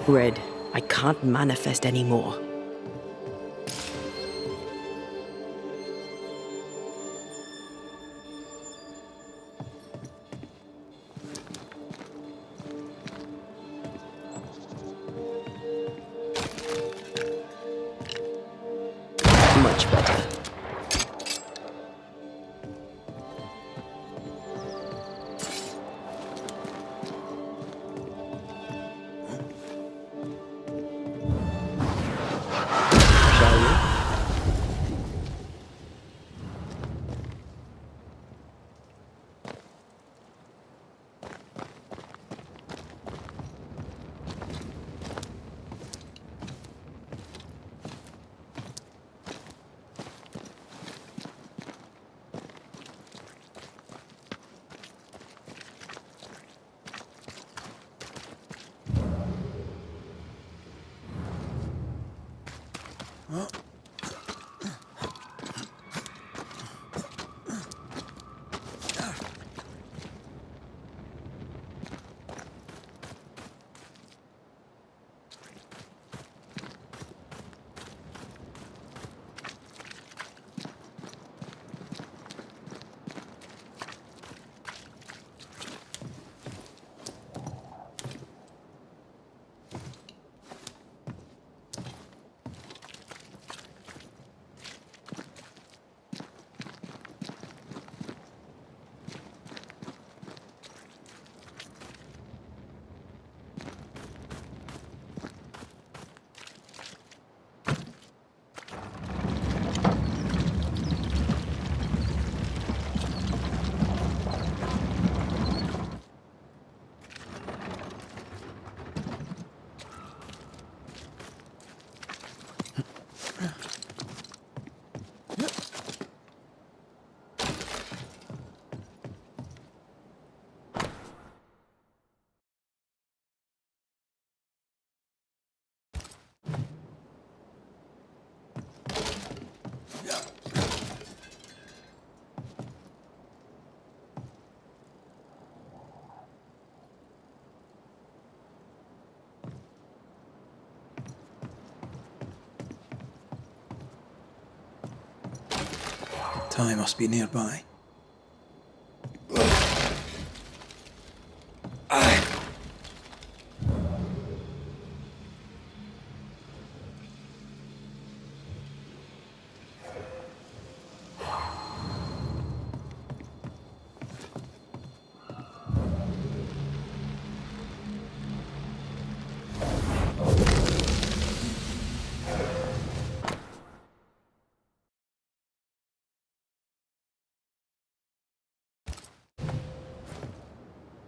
Red, I can't manifest anymore. Much better. Ty must be nearby.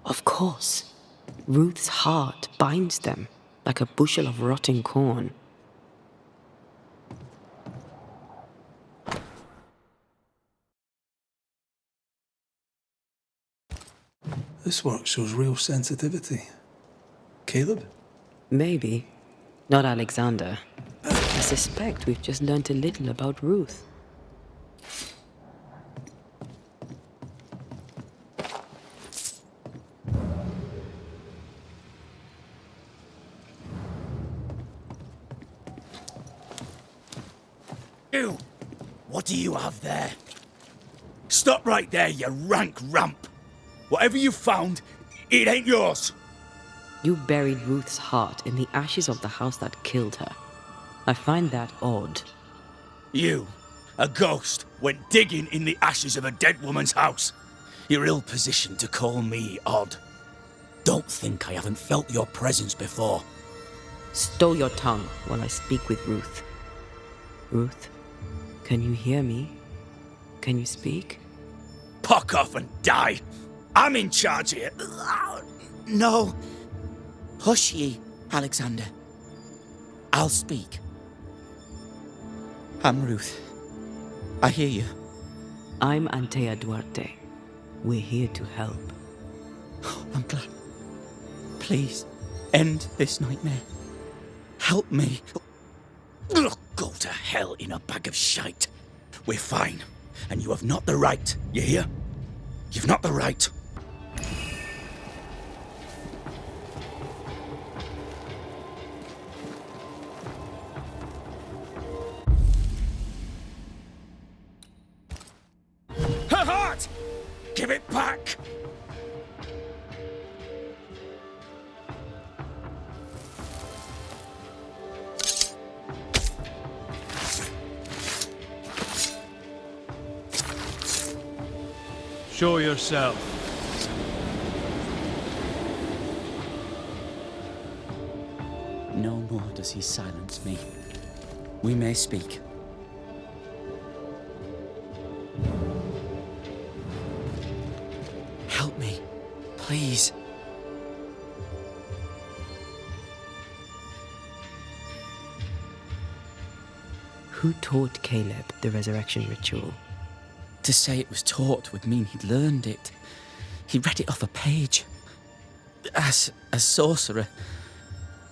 Of course. Ruth's heart binds them like a bushel of rotting corn. This work shows real sensitivity. Caleb? Maybe. Not Alexander. I suspect we've just learnt a little about Ruth. You! What do you have there? Stop right there, you rank ramp! Whatever you found, it ain't yours! You buried Ruth's heart in the ashes of the house that killed her. I find that odd. You, a ghost, went digging in the ashes of a dead woman's house. You're ill-positioned to call me odd. Don't think I haven't felt your presence before. Stow your tongue while I speak with Ruth. Ruth, can you hear me? Can you speak? Puck off and die! I'm in charge here. No. Hush ye, Alexander. I'll speak. I'm Ruth. I hear you. I'm Antea Duarte. We're here to help. Oh, I'm glad. Please, end this nightmare. Help me. Go to hell in a bag of shite. We're fine, and you have not the right, you hear? You've not the right. Her heart! Give it back! Show yourself. No more does he silence me. We may speak. Help me, please. Who taught Caleb the resurrection ritual? To say it was taught would mean he'd learned it. He read it off a page. As a sorcerer,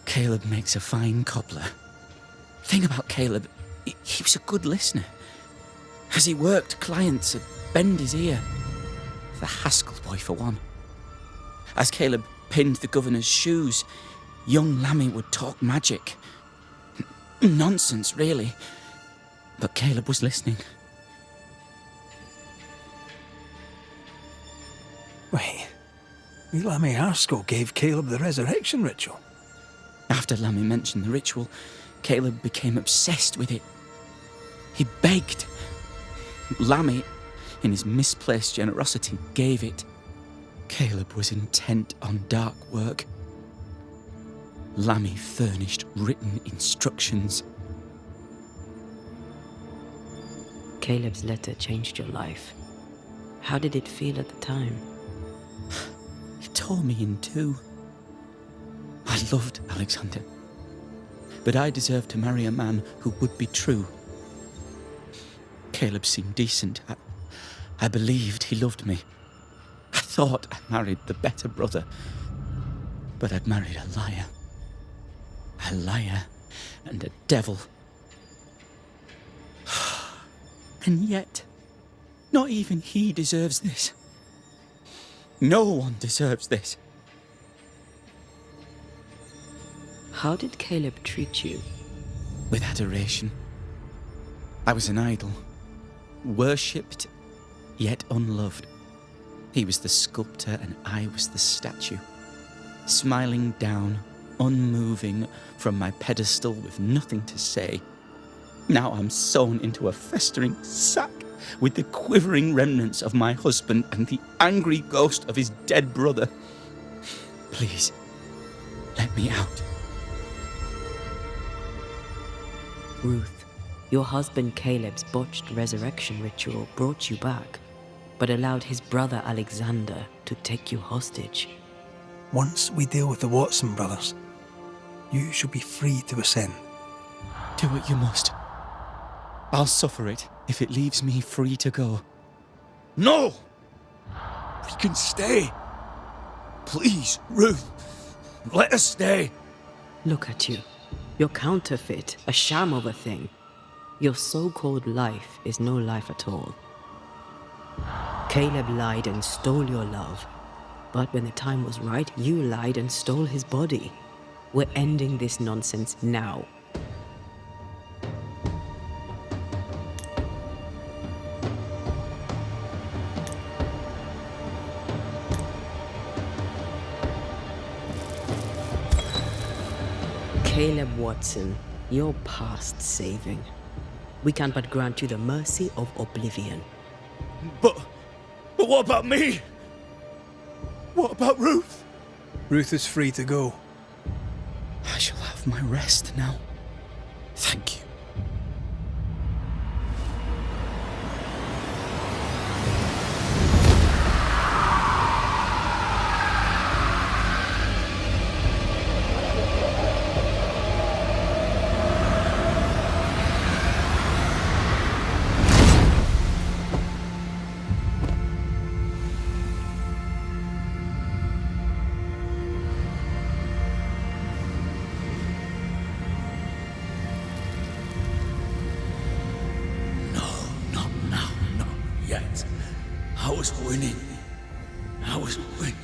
Caleb makes a fine cobbler. Thing about Caleb, he was a good listener. As he worked, clients would bend his ear. The Haskell boy, for one. As Caleb pinned the governor's shoes, young Lammy would talk magic. Nonsense, really. But Caleb was listening. Wait, Lammy Haskell gave Caleb the resurrection ritual? After Lammy mentioned the ritual, Caleb became obsessed with it. He begged. Lammy, in his misplaced generosity, gave it. Caleb was intent on dark work. Lammy furnished written instructions. Caleb's letter changed your life. How did it feel at the time? It tore me in two. I loved Alexander, but I deserved to marry a man who would be true. Caleb seemed decent. I believed he loved me. I thought I married the better brother, but I'd married a liar. A liar and a devil. And yet, not even he deserves this. No one deserves this. How did Caleb treat you? With adoration. I was an idol. Worshipped, yet unloved. He was the sculptor and I was the statue. Smiling down, unmoving from my pedestal with nothing to say. Now I'm sewn into a festering sack with the quivering remnants of my husband and the angry ghost of his dead brother. Please, let me out. Ruth, your husband Caleb's botched resurrection ritual brought you back, but allowed his brother Alexander to take you hostage. Once we deal with the Watson brothers, you shall be free to ascend. Do what you must. I'll suffer it if it leaves me free to go. No! We can stay. Please, Ruth, let us stay. Look at you. You're counterfeit, a sham of a thing. Your so-called life is no life at all. Caleb lied and stole your love. But when the time was right, you lied and stole his body. We're ending this nonsense now. Caleb Watson, you're past saving. We can but grant you the mercy of oblivion. But what about me? What about Ruth? Ruth is free to go. I shall have my rest now. Thank you. I was winning. I was winning.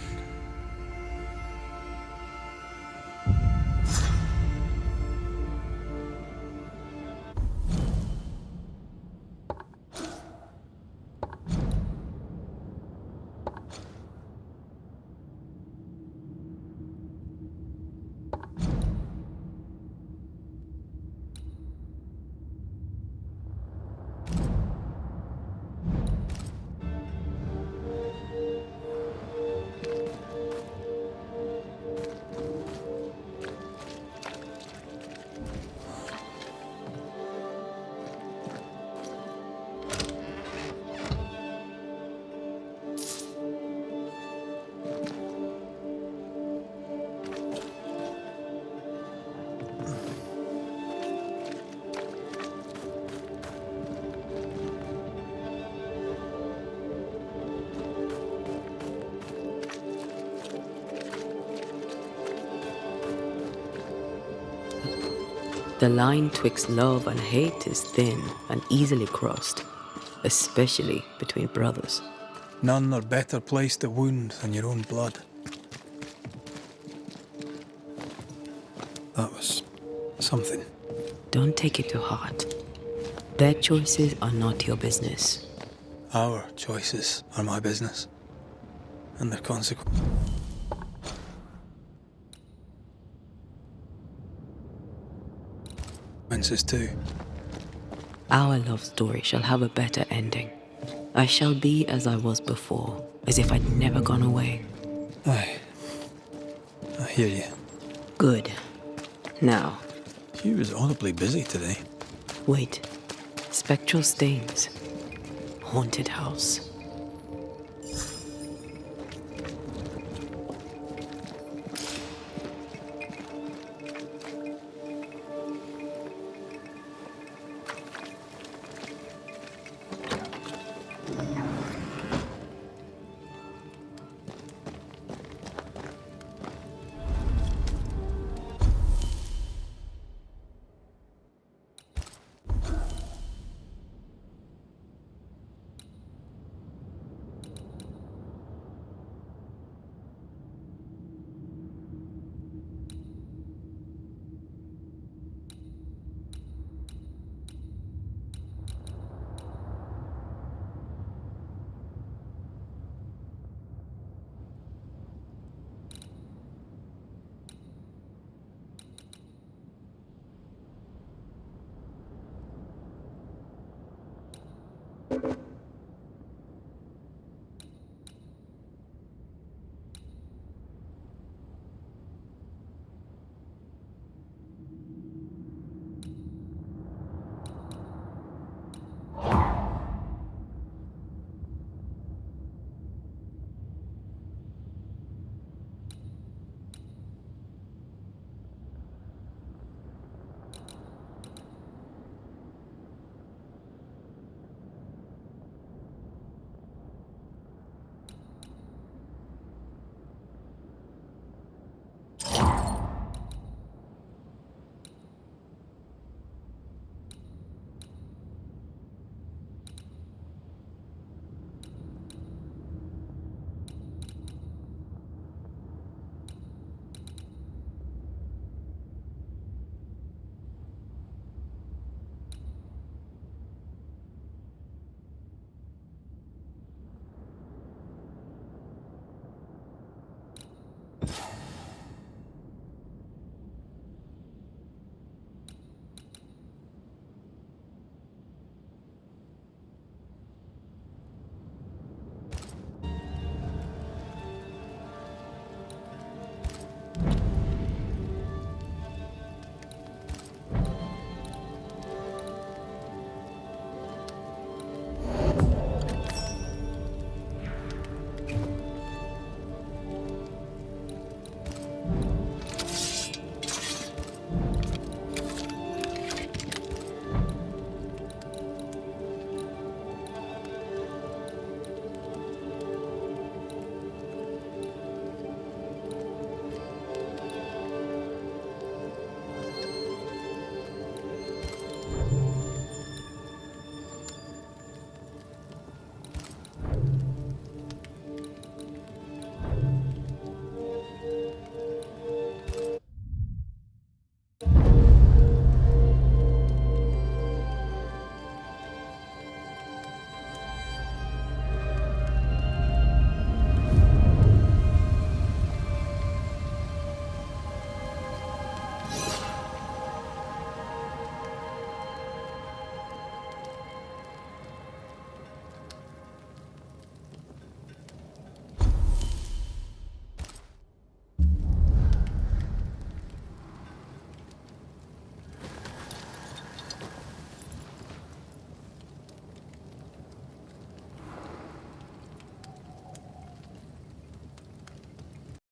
The line twixt love and hate is thin and easily crossed, especially between brothers. None are better placed to wound than your own blood. That was something. Don't take it to heart. Their choices are not your business. Our choices are my business. And their consequences. Too. Our love story shall have a better ending. I shall be as I was before, as if I'd never gone away. Aye. I hear you. Good. Now. She was audibly busy today. Wait. Spectral stains. Haunted house.